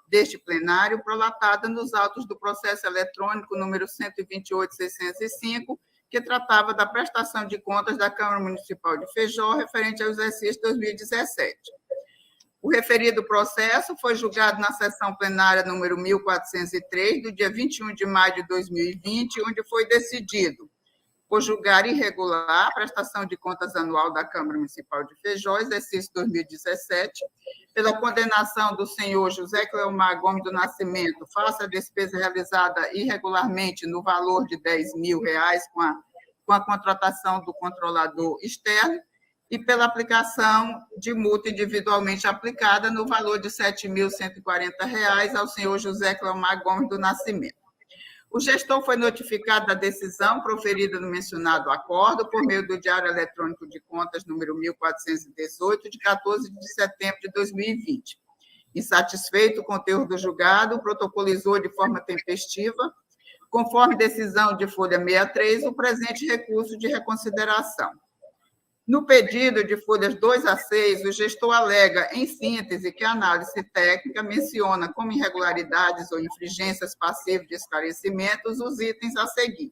deste plenário, prolatada nos autos do processo eletrônico número 128.605, que tratava da prestação de contas da Câmara Municipal de Feijó referente ao exercício 2017. O referido processo foi julgado na sessão plenária número 1403, do dia 21 de maio de 2020, onde foi decidido por julgar irregular a prestação de contas anual da Câmara Municipal de Feijó, exercício 2017, pela condenação do senhor José Cleomar Gomes do Nascimento face à despesa realizada irregularmente no valor de R$10.000 com a contratação do controlador externo e pela aplicação de multa individualmente aplicada no valor de R$7.140 ao senhor José Cleomar Gomes do Nascimento. O gestor foi notificado da decisão proferida no mencionado acordo por meio do Diário Eletrônico de Contas número 1418, de 14 de setembro de 2020. Insatisfeito com o teor do julgado, protocolizou de forma tempestiva, conforme decisão de folha 63, o presente recurso de reconsideração. No pedido de folhas 2 a 6, o gestor alega, em síntese, que a análise técnica menciona como irregularidades ou infringências passíveis de esclarecimentos os itens a seguir: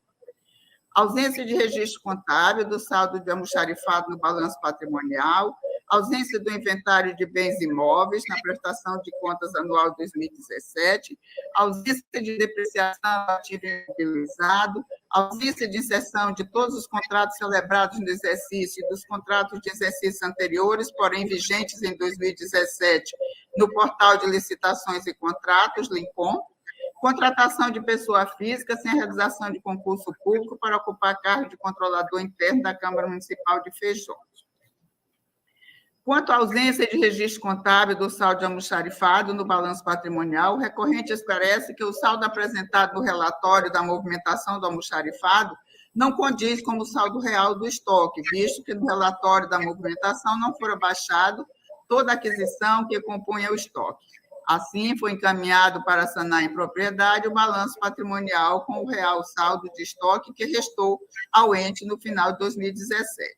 ausência de registro contábil do saldo de almoxarifado no balanço patrimonial, ausência do inventário de bens imóveis na prestação de contas anual 2017, ausência de depreciação do ativo imobilizado, ausência de inserção de todos os contratos celebrados no exercício e dos contratos de exercício anteriores, porém vigentes em 2017, no portal de licitações e contratos, Lincom, contratação de pessoa física sem realização de concurso público para ocupar cargo de controlador interno da Câmara Municipal de Feijó. Quanto à ausência de registro contábil do saldo de almoxarifado no balanço patrimonial, o recorrente esclarece que o saldo apresentado no relatório da movimentação do almoxarifado não condiz com o saldo real do estoque, visto que no relatório da movimentação não fora baixado toda a aquisição que compunha o estoque. Assim, foi encaminhado para sanar em propriedade o balanço patrimonial com o real saldo de estoque que restou ao ente no final de 2017.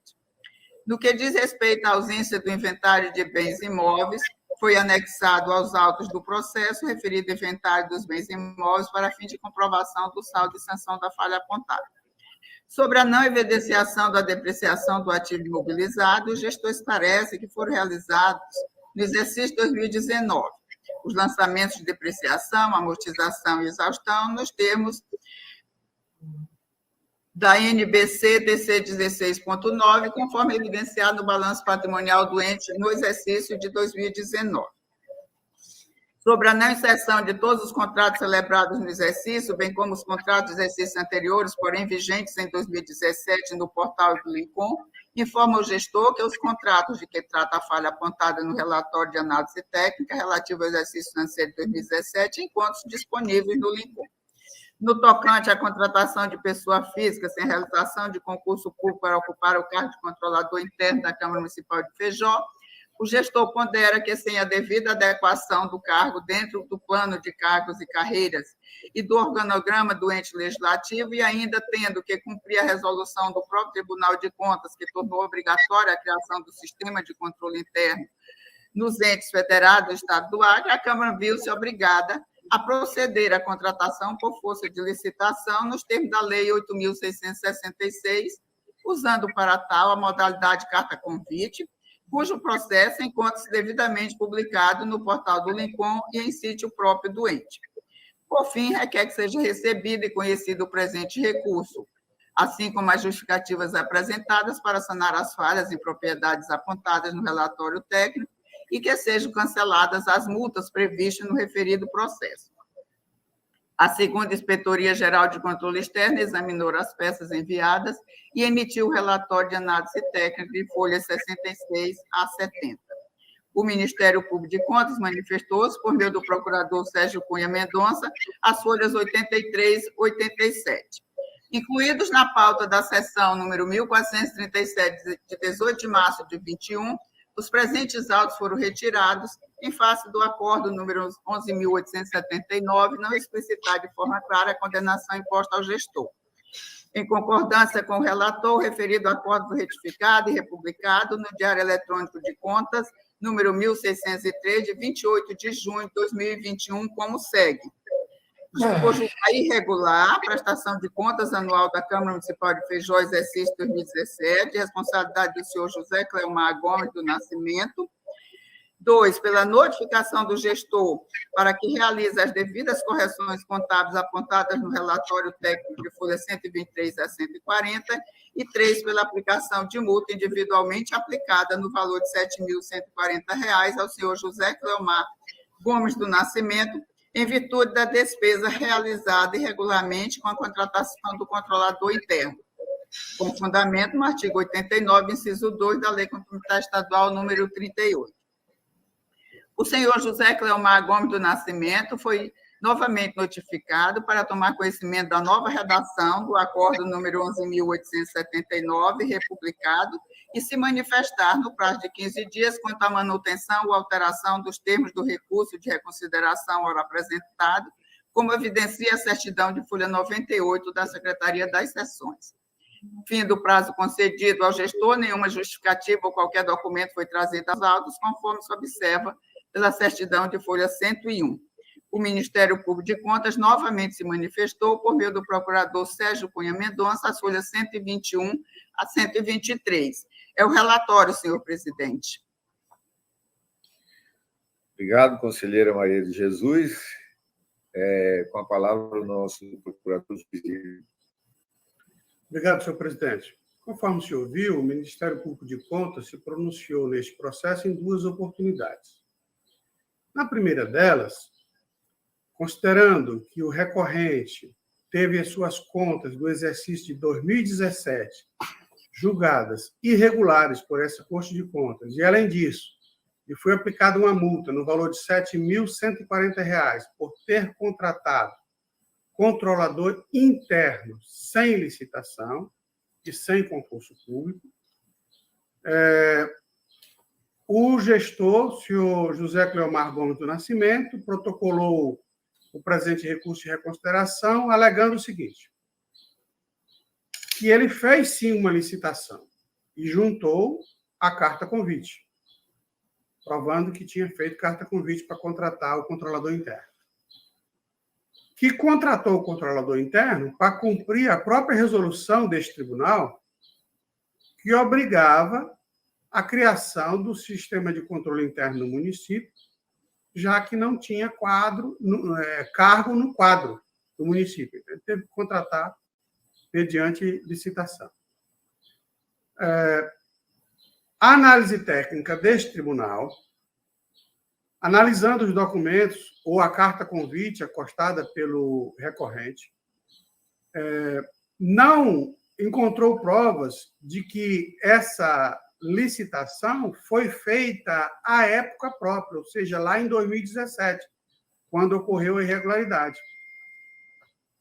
No que diz respeito à ausência do inventário de bens imóveis, foi anexado aos autos do processo o referido inventário dos bens imóveis para fim de comprovação do saldo e sanção da falha apontada. Sobre a não evidenciação da depreciação do ativo imobilizado, o gestor esclarece que foram realizados no exercício 2019 os lançamentos de depreciação, amortização e exaustão nos termos da NBC DC 16.9, conforme evidenciado no balanço patrimonial do ente no exercício de 2019. Sobre a não inserção de todos os contratos celebrados no exercício, bem como os contratos de exercício anteriores, porém vigentes em 2017 no portal do Lincom, informa o gestor que os contratos de que trata a falha apontada no relatório de análise técnica relativo ao exercício financeiro de 2017 encontram disponíveis no Lincom. No tocante à contratação de pessoa física sem realização de concurso público para ocupar o cargo de controlador interno da Câmara Municipal de Feijó, o gestor pondera que, sem a devida adequação do cargo dentro do plano de cargos e carreiras e do organograma do ente legislativo, e ainda tendo que cumprir a resolução do próprio Tribunal de Contas, que tornou obrigatória a criação do sistema de controle interno nos entes federados do Estado do Acre, a Câmara viu-se obrigada a proceder à contratação por força de licitação nos termos da Lei 8.666, usando para tal a modalidade carta-convite, cujo processo encontra-se devidamente publicado no portal do Lincom e em sítio próprio do ente. Por fim, requer que seja recebido e conhecido o presente recurso, assim como as justificativas apresentadas para sanar as falhas em propriedades apontadas no relatório técnico e que sejam canceladas as multas previstas no referido processo. A segunda Inspetoria Geral de Controle Externo examinou as peças enviadas e emitiu o relatório de análise técnica de folhas 66 a 70. O Ministério Público de Contas manifestou-se, por meio do procurador Sérgio Cunha Mendonça, as folhas 83 e 87. Incluídos na pauta da sessão número 1437, de 18 de março de 21, os presentes autos foram retirados em face do acordo número 11.879, não explicitar de forma clara a condenação imposta ao gestor. Em concordância com o relator, o referido acordo foi retificado e republicado no Diário Eletrônico de Contas, número 1603, de 28 de junho de 2021, como segue. Por julgar irregular a prestação de contas anual da Câmara Municipal de Feijó, exercício 2017, responsabilidade do senhor José Cleomar Gomes do Nascimento. 2, pela notificação do gestor para que realize as devidas correções contábeis apontadas no relatório técnico de folha 123 a 140. E 3, pela aplicação de multa individualmente aplicada no valor de R$ 7.140 ao senhor José Cleomar Gomes do Nascimento, em virtude da despesa realizada irregularmente com a contratação do controlador interno, com fundamento no artigo 89, inciso 2 da Lei Complementar Estadual número 38. O senhor José Cleomar Gomes do Nascimento foi novamente notificado para tomar conhecimento da nova redação do acordo número 11.879, republicado, e se manifestar no prazo de 15 dias quanto à manutenção ou alteração dos termos do recurso de reconsideração ora apresentado, como evidencia a certidão de folha 98 da Secretaria das Seções. Fim do prazo concedido ao gestor, nenhuma justificativa ou qualquer documento foi trazido aos autos, conforme se observa pela certidão de folha 101. O Ministério Público de Contas novamente se manifestou por meio do procurador Sérgio Cunha Mendonça, as folhas 121 a 123. É o relatório, senhor presidente. Obrigado, conselheira Maria de Jesus. Com a palavra, o nosso procurador juiz. Obrigado, senhor presidente. Conforme o senhor viu, o Ministério Público de Contas se pronunciou neste processo em duas oportunidades. Na primeira delas, considerando que o recorrente teve as suas contas do exercício de 2017 julgadas irregulares por essa Corte de Contas, e, além disso, lhe foi aplicada uma multa no valor de R$ 7.140 por ter contratado controlador interno sem licitação e sem concurso público, o gestor, o senhor José Cleomar Gomes do Nascimento, protocolou o presente recurso de reconsideração, alegando o seguinte: que ele fez, sim, uma licitação e juntou a carta-convite, provando que tinha feito carta-convite para contratar o controlador interno. Que contratou o controlador interno para cumprir a própria resolução deste tribunal, que obrigava a criação do sistema de controle interno no município, já que não tinha cargo no quadro do município. Ele teve que contratar mediante licitação. A análise técnica deste tribunal, analisando os documentos ou a carta-convite acostada pelo recorrente, não encontrou provas de que essa licitação foi feita à época própria, ou seja, lá em 2017, quando ocorreu a irregularidade.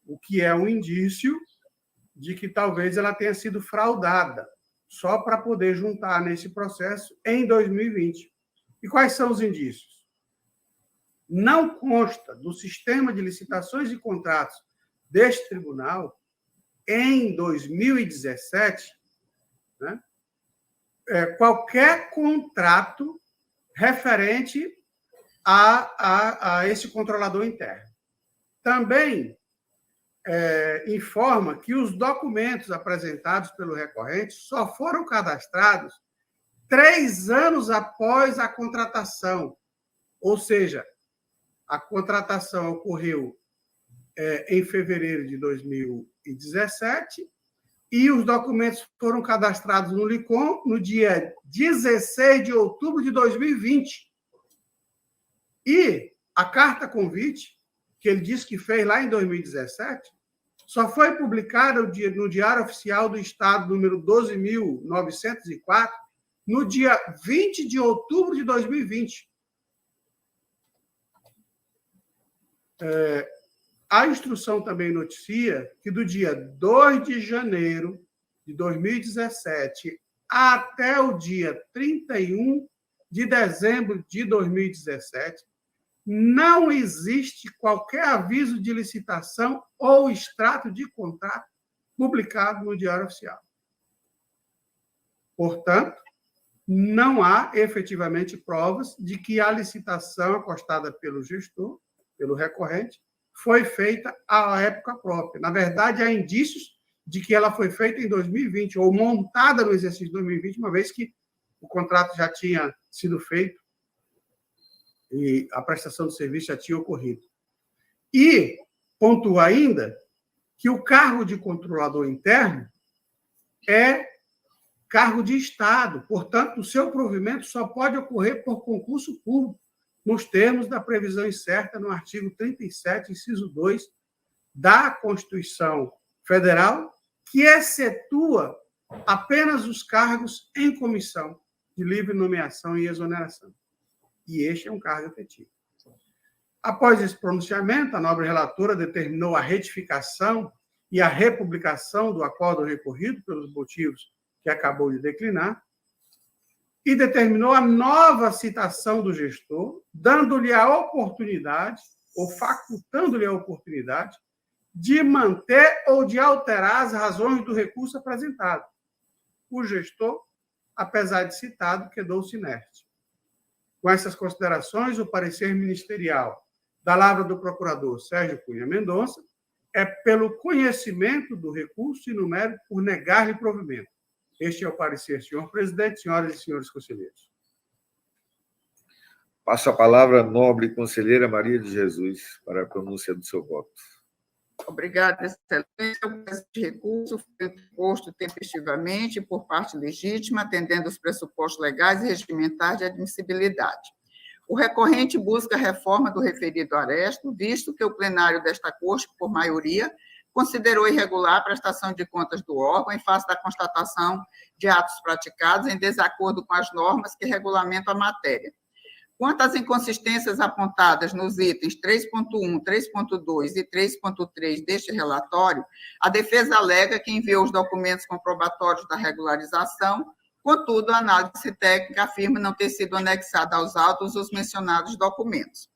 O que é um indício de que talvez ela tenha sido fraudada, só para poder juntar nesse processo em 2020. E quais são os indícios? Não consta do sistema de licitações e contratos deste tribunal, em 2017, né, qualquer contrato referente a esse controlador interno. Também informa que os documentos apresentados pelo recorrente só foram cadastrados 3 anos após a contratação, ou seja, a contratação ocorreu em fevereiro de 2017 e os documentos foram cadastrados no LICOM no dia 16 de outubro de 2020. E a carta-convite, que ele disse que fez lá em 2017, só foi publicada no Diário Oficial do Estado, número 12.904, no dia 20 de outubro de 2020. A instrução também noticia que do dia 2 de janeiro de 2017 até o dia 31 de dezembro de 2017, não existe qualquer aviso de licitação ou extrato de contrato publicado no Diário Oficial. Portanto, não há efetivamente provas de que a licitação acostada pelo gestor, pelo recorrente, foi feita à época própria. Na verdade, há indícios de que ela foi feita em 2020, ou montada no exercício de 2020, uma vez que o contrato já tinha sido feito e a prestação do serviço já tinha ocorrido. E pontua ainda que o cargo de controlador interno é cargo de Estado, portanto, o seu provimento só pode ocorrer por concurso público, nos termos da previsão incerta no artigo 37, inciso 2, da Constituição Federal, que excetua apenas os cargos em comissão de livre nomeação e exoneração. E este é um cargo efetivo. Após esse pronunciamento, a nobre relatora determinou a retificação e a republicação do acordo recorrido pelos motivos que acabou de declinar, e determinou a nova citação do gestor, dando-lhe a oportunidade, ou facultando-lhe a oportunidade, de manter ou de alterar as razões do recurso apresentado. O gestor, apesar de citado, quedou-se inerte. Com essas considerações, o parecer ministerial da lavra do procurador Sérgio Cunha Mendonça é pelo conhecimento do recurso e no mérito por negar-lhe provimento. Este é o parecer, senhor presidente, senhoras e senhores conselheiros. Passo a palavra à nobre conselheira Maria de Jesus para a pronúncia do seu voto. Obrigada, Excelência. O presente recurso foi posto tempestivamente por parte legítima, atendendo os pressupostos legais e regimentais de admissibilidade. O recorrente busca a reforma do referido aresto, visto que o plenário desta Corte, por maioria, considerou irregular a prestação de contas do órgão em face da constatação de atos praticados em desacordo com as normas que regulamentam a matéria. Quanto às inconsistências apontadas nos itens 3.1, 3.2 e 3.3 deste relatório, a defesa alega que enviou os documentos comprobatórios da regularização, contudo, a análise técnica afirma não ter sido anexada aos autos os mencionados documentos.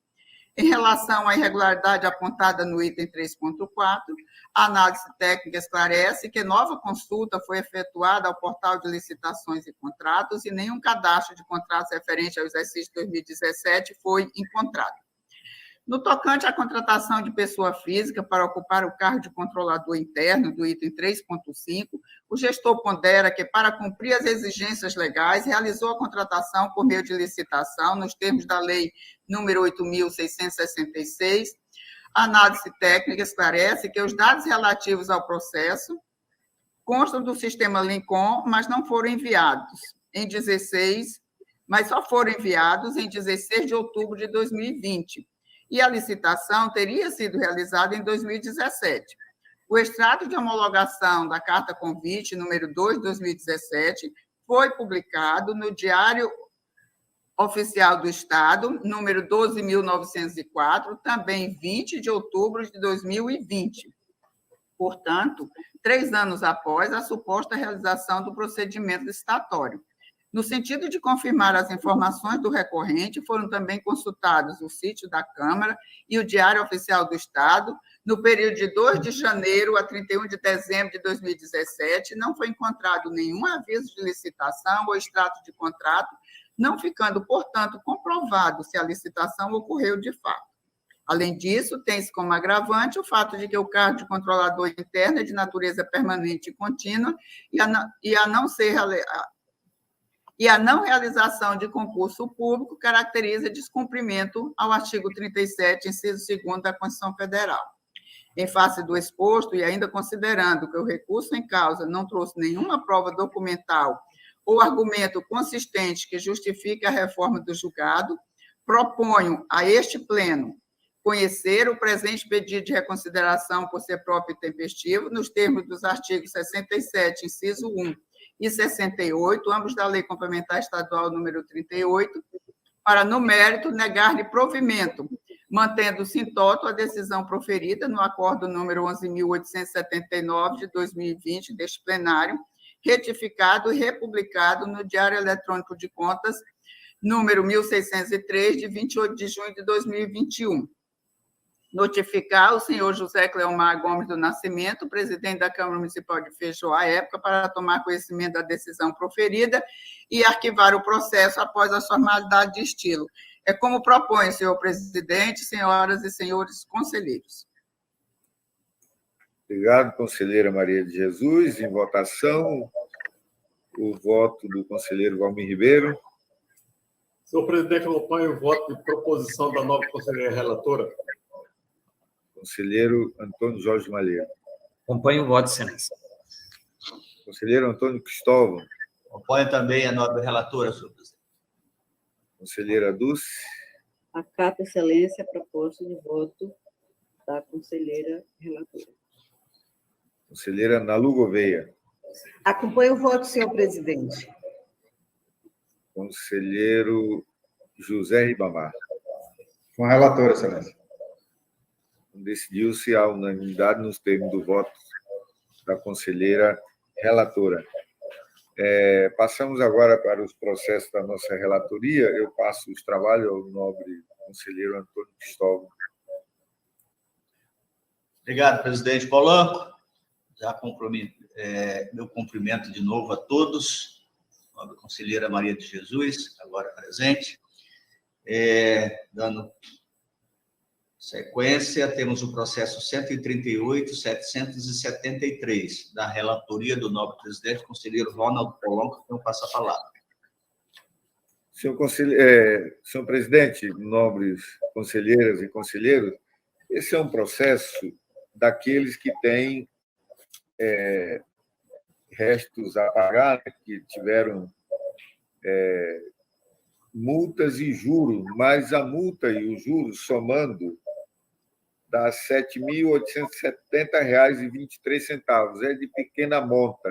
Em relação à irregularidade apontada no item 3.4, a análise técnica esclarece que nova consulta foi efetuada ao portal de licitações e contratos e nenhum cadastro de contratos referente ao exercício 2017 foi encontrado. No tocante à contratação de pessoa física para ocupar o cargo de controlador interno do item 3.5, o gestor pondera que, para cumprir as exigências legais, realizou a contratação por meio de licitação, nos termos da Lei número 8.666. A análise técnica esclarece que os dados relativos ao processo constam do sistema Lincoln, mas não foram enviados mas só foram enviados em 16 de outubro de 2020. E a licitação teria sido realizada em 2017. O extrato de homologação da Carta Convite, número 2 de 2017, foi publicado no Diário Oficial do Estado, número 12.904, também 20 de outubro de 2020. Portanto, 3 anos após a suposta realização do procedimento licitatório. No sentido de confirmar as informações do recorrente, foram também consultados o sítio da Câmara e o Diário Oficial do Estado. No período de 2 de janeiro a 31 de dezembro de 2017, não foi encontrado nenhum aviso de licitação ou extrato de contrato, não ficando, portanto, comprovado se a licitação ocorreu de fato. Além disso, tem-se como agravante o fato de que o cargo de controlador interno é de natureza permanente e contínua e a não realização de concurso público caracteriza descumprimento ao artigo 37, inciso 2º da Constituição Federal. Em face do exposto, e ainda considerando que o recurso em causa não trouxe nenhuma prova documental ou argumento consistente que justifique a reforma do julgado, proponho a este Pleno conhecer o presente pedido de reconsideração por ser próprio e tempestivo, nos termos dos artigos 67, inciso 1, e 68, ambos da Lei Complementar Estadual número 38, para, no mérito, negar-lhe provimento, mantendo-se em toto a decisão proferida no acordo número 11.879 de 2020 deste plenário, retificado e republicado no Diário Eletrônico de Contas, número 1603, de 28 de junho de 2021. Notificar o senhor José Cleomar Gomes do Nascimento, presidente da Câmara Municipal de Feijó à época, para tomar conhecimento da decisão proferida e arquivar o processo após as formalidades de estilo. É como propõe, senhor presidente, senhoras e senhores conselheiros. Obrigado, conselheira Maria de Jesus. Em votação, o voto do conselheiro Valmir Ribeiro. Senhor presidente, eu acompanho o voto de proposição da nova conselheira relatora. Conselheiro Antônio Jorge Malheiro. Acompanho o voto, excelência. Conselheiro Antônio Cristóvão. Acompanho também a nobre relatora, senhor presidente. Conselheira Dulce. Acato, excelência, a proposta de voto da conselheira relatora. Conselheira Nalu Gouveia. Acompanho o voto, senhor presidente. Conselheiro José Ribamar. Com a relatora, excelência. Decidiu-se a unanimidade nos termos do voto da conselheira relatora. Passamos agora para os processos da nossa relatoria. Eu passo os trabalhos ao nobre conselheiro Antônio Cristóvão. Obrigado, presidente Polanco. Já meu cumprimento de novo a todos. Nobre conselheira Maria de Jesus, agora presente. Dando sequência, temos o processo 138.773, da relatoria do nobre presidente, conselheiro Ronaldo Polanco, que eu passo a palavra. Senhor presidente, nobres conselheiras e conselheiros, esse é um processo daqueles que têm restos a pagar, que tiveram multas e juros, mas a multa e os juros somando dá R$ 7.870,23. É de pequena monta.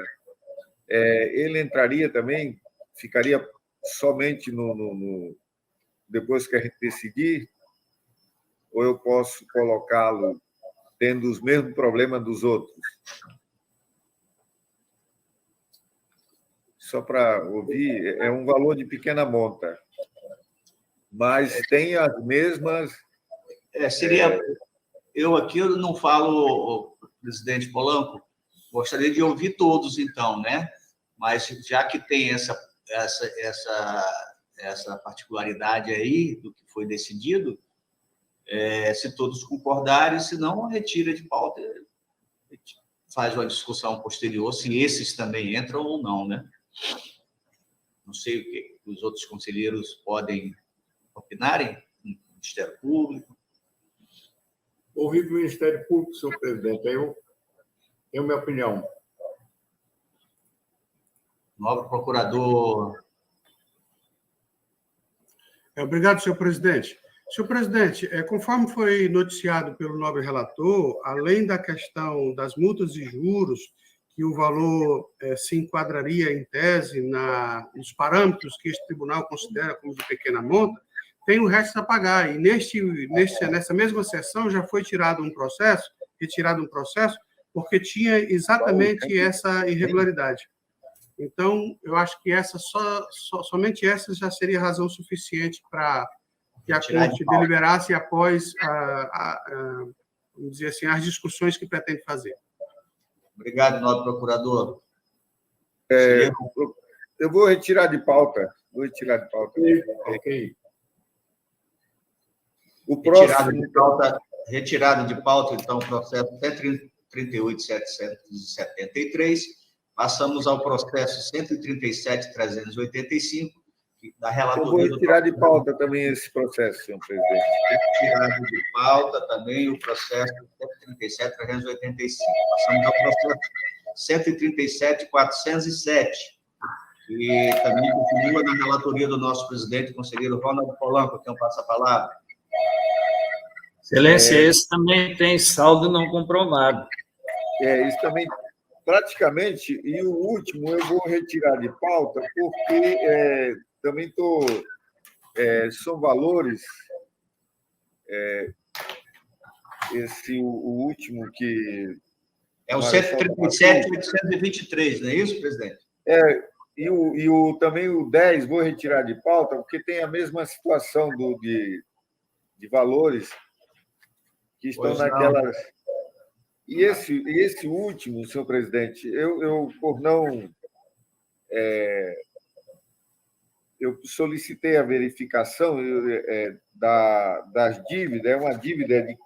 Ele entraria também, ficaria somente depois que a gente decidir, ou eu posso colocá-lo tendo os mesmos problemas dos outros? Só para ouvir, é um valor de pequena monta, mas tem as mesmas... Eu aqui não falo, presidente Polanco, gostaria de ouvir todos, então, né? Mas já que tem essa particularidade aí do que foi decidido, se todos concordarem, se não, retira de pauta, faz uma discussão posterior, se esses também entram ou não, né? Não sei o que os outros conselheiros podem opinarem, o Ministério Público. Ouvido o Ministério Público, senhor presidente, eu tenho minha opinião. Nobre procurador. Obrigado, senhor presidente. Senhor presidente, conforme foi noticiado pelo nobre relator, além da questão das multas e juros, que o valor se enquadraria, em tese, nos parâmetros que este tribunal considera como de pequena monta, tem o resto a pagar. E nessa mesma sessão já foi retirado um processo, porque tinha exatamente essa irregularidade. Então, eu acho que somente essa já seria razão suficiente para que a Corte deliberasse após, vamos dizer assim, as discussões que pretende fazer. Obrigado, nobre procurador. Eu vou retirar de pauta. Ok. O próximo... Retirado de pauta, então, o processo 138.773. Passamos ao processo 137.385, da relatoria... Eu vou retirar de pauta também esse processo, senhor presidente. Retirado de pauta também o processo 137.385. Passamos ao processo 137.407, que também continua na relatoria do nosso presidente, conselheiro Ronaldo Polanco, a quem eu passo a palavra. Excelência, esse também tem saldo não comprovado. Isso também, praticamente, e o último eu vou retirar de pauta, porque também são valores, o último que... É o 137.823, não é isso, presidente? Também o 10 vou retirar de pauta, porque tem a mesma situação de valores que estão naquelas... E esse último, senhor presidente, eu por não... eu solicitei a verificação das dívidas, é uma dívida de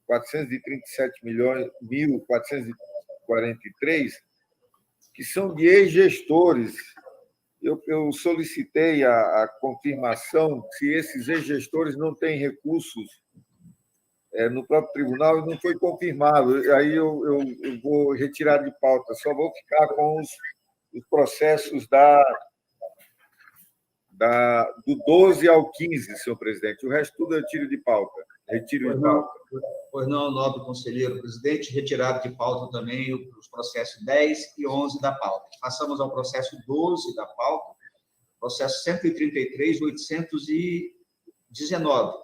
15.437.443, que são de ex-gestores. Eu solicitei a confirmação se esses ex-gestores não têm recursos no próprio tribunal e não foi confirmado. Aí eu vou retirar de pauta, só vou ficar com os processos do 12 ao 15, senhor presidente. O resto tudo eu tiro de pauta. Retiro de pauta. Pois não, nobre conselheiro presidente, retirado de pauta também os processos 10 e 11 da pauta. Passamos ao processo 12 da pauta, processo 133.819,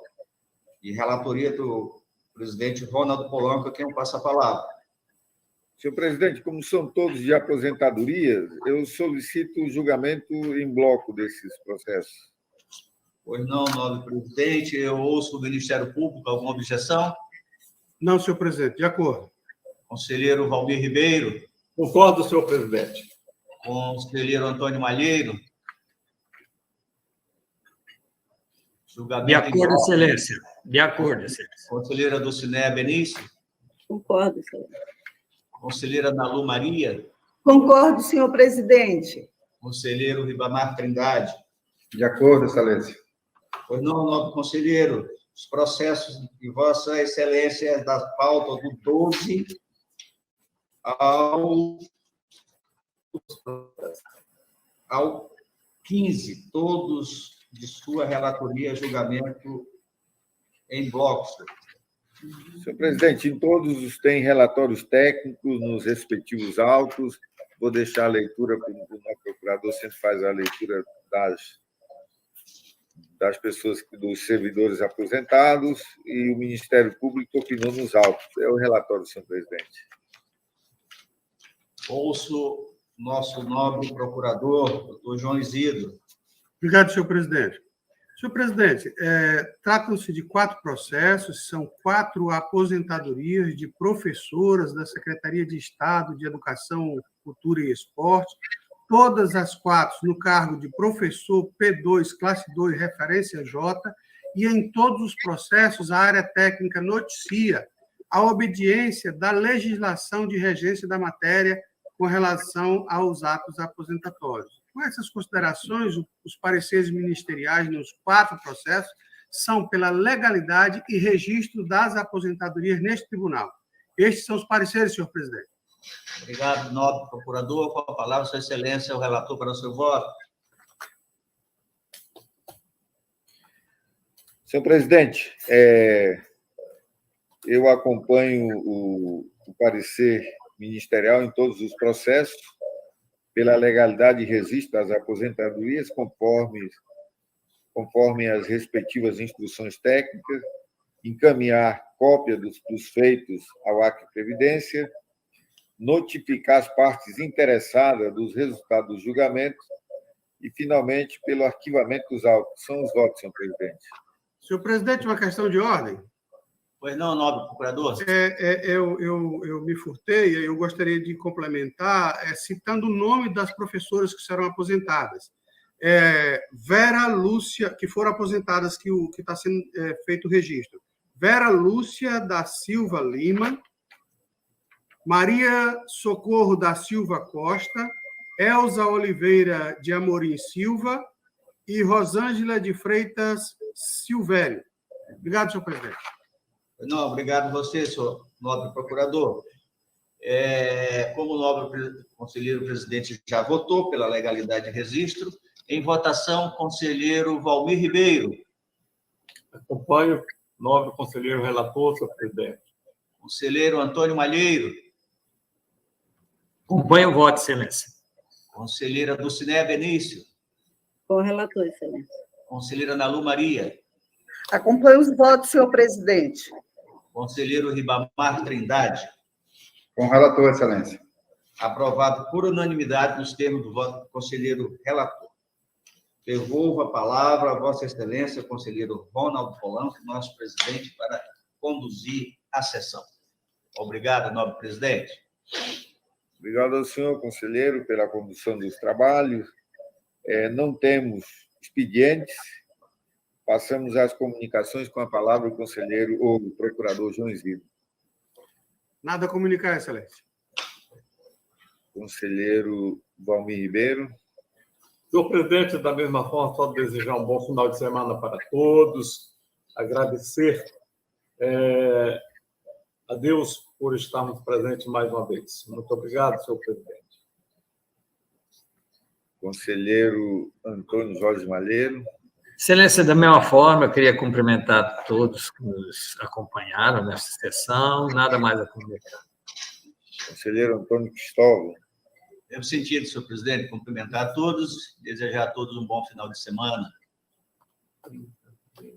de relatoria do presidente Ronaldo Polanco, a quem eu passo a palavra. Senhor presidente, como são todos de aposentadoria, eu solicito o julgamento em bloco desses processos. Pois não, nobre presidente, eu ouço o Ministério Público, alguma objeção? Não, senhor presidente, de acordo. Conselheiro Valmir Ribeiro. Concordo, senhor presidente. Conselheiro Antônio Malheiro. Julgamento de acordo, excelência. De acordo, excelência. Conselheira Dulcinéia Benício. Concordo, excelência. Conselheira Nalu Maria. Concordo, senhor presidente. Conselheiro Ribamar Trindade. De acordo, Excelência. Pois não, nobre conselheiro, os processos de Vossa Excelência da pauta do 12 ao 15, todos de sua relatoria, julgamento em blocos. Senhor presidente, em todos os tem relatórios técnicos nos respectivos autos. Vou deixar a leitura, como o procurador sempre faz a leitura das pessoas, dos servidores aposentados, e o Ministério Público opinou nos autos. É o relatório, senhor presidente. Ouço nosso nobre procurador, doutor João Isidro. Obrigado, senhor presidente. Senhor presidente, tratam-se de 4 processos, são 4 aposentadorias de professoras da Secretaria de Estado de Educação, Cultura e Esporte, todas as 4 no cargo de professor P2, classe 2, referência J, e em todos os processos a área técnica noticia a obediência da legislação de regência da matéria com relação aos atos aposentatórios. Com essas considerações, os pareceres ministeriais nos 4 processos são pela legalidade e registro das aposentadorias neste tribunal. Estes são os pareceres, senhor presidente. Obrigado, nobre procurador. Com a palavra, Sua Excelência, o relator para o seu voto. Senhor presidente, eu acompanho o parecer ministerial em todos os processos, pela legalidade e registro das aposentadorias, conforme as respectivas instruções técnicas, encaminhar cópia dos feitos ao Acre de Previdência, notificar as partes interessadas dos resultados do julgamento e, finalmente, pelo arquivamento dos autos. São os votos, senhor presidente. Senhor presidente, uma questão de ordem. Pois não, nobre procurador? Eu me furtei, eu gostaria de complementar citando o nome das professoras que serão aposentadas. Vera Lúcia, que foram aposentadas, que está sendo feito o registro. Vera Lúcia da Silva Lima, Maria Socorro da Silva Costa, Elza Oliveira de Amorim Silva e Rosângela de Freitas Silvério. Obrigado, senhor presidente. Não, obrigado a você, senhor nobre procurador. Como o nobre conselheiro presidente já votou pela legalidade de registro, em votação, conselheiro Valmir Ribeiro. Acompanho, nobre conselheiro relator, senhor presidente. Conselheiro Antônio Malheiro. Acompanho o voto, excelência. Conselheira Dulcinea Benício. Com o relator, excelência. Conselheira Nalu Maria. Acompanho os votos, senhor presidente. Conselheiro Ribamar Trindade. Com o relator, Excelência. Aprovado por unanimidade nos termos do voto do conselheiro relator. Devolvo a palavra a Vossa Excelência, conselheiro Ronaldo Polanco, nosso presidente, para conduzir a sessão. Obrigado, nobre presidente. Obrigado ao senhor conselheiro pela condução dos trabalhos. Não temos expedientes. Passamos às comunicações com a palavra o conselheiro ou o procurador João Isidro. Nada a comunicar, excelência. Conselheiro Valmir Ribeiro. Senhor presidente, da mesma forma, só desejar um bom final de semana para todos, agradecer a Deus por estarmos presentes mais uma vez. Muito obrigado, senhor presidente. Conselheiro Antônio Jorge Malheiro. Excelência, da mesma forma, eu queria cumprimentar todos que nos acompanharam nesta sessão, nada mais a comunicar. Conselheiro Antônio Cristóvão. Mesmo sentido, senhor presidente, cumprimentar a todos, desejar a todos um bom final de semana.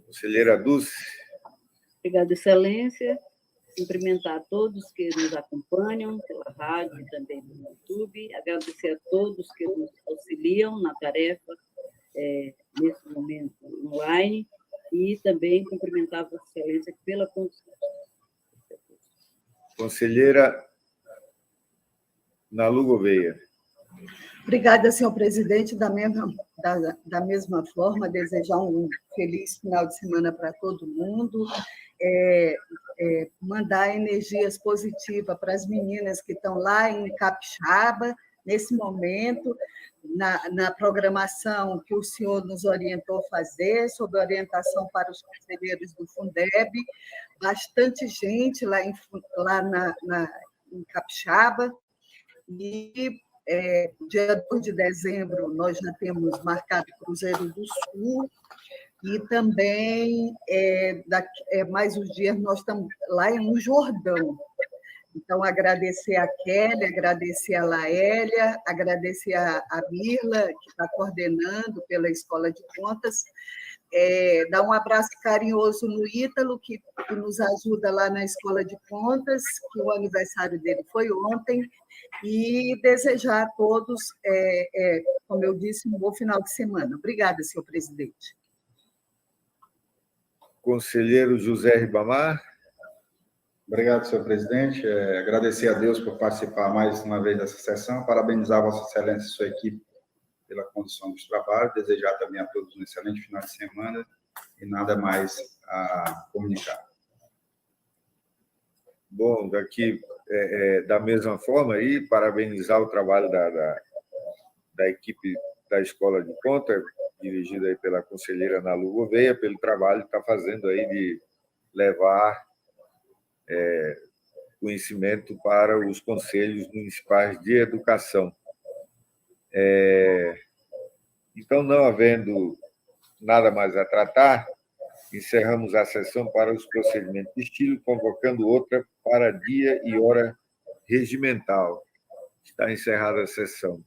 Conselheira Dulce. Obrigada, excelência. Cumprimentar a todos que nos acompanham pela rádio e também no YouTube. Agradecer a todos que nos auxiliam na tarefa nesse momento online e também cumprimentar a Vossa Excelência pela condução. Conselheira Nalu Gouveia. Obrigada, senhor presidente. Da mesma forma, desejar um feliz final de semana para todo mundo. Mandar energias positivas para as meninas que estão lá em Capixaba, nesse momento, na programação que o senhor nos orientou a fazer, sob orientação para os conselheiros do Fundeb, bastante gente lá em Capixaba, e dia 2 de dezembro nós já temos marcado Cruzeiro do Sul, e também, mais uns dias, nós estamos lá no Jordão. Então, agradecer a Kelly, agradecer a Laélia, agradecer a Mirla, que está coordenando pela Escola de Contas, dar um abraço carinhoso no Ítalo, que nos ajuda lá na Escola de Contas, que o aniversário dele foi ontem, e desejar a todos, como eu disse, um bom final de semana. Obrigada, senhor presidente. Conselheiro José Ribamar. Obrigado, senhor presidente. Agradecer a Deus por participar mais uma vez dessa sessão, parabenizar a Vossa Excelência e sua equipe pela condução dos trabalhos, desejar também a todos um excelente final de semana e nada mais a comunicar. Bom, daqui, da mesma forma, aí, parabenizar o trabalho da equipe da Escola de Contas, dirigida aí pela conselheira Ana Lu Gouveia, pelo trabalho que está fazendo aí de levar conhecimento para os conselhos municipais de educação. Então, não havendo nada mais a tratar, encerramos a sessão para os procedimentos de estilo, convocando outra para dia e hora regimental. Está encerrada a sessão.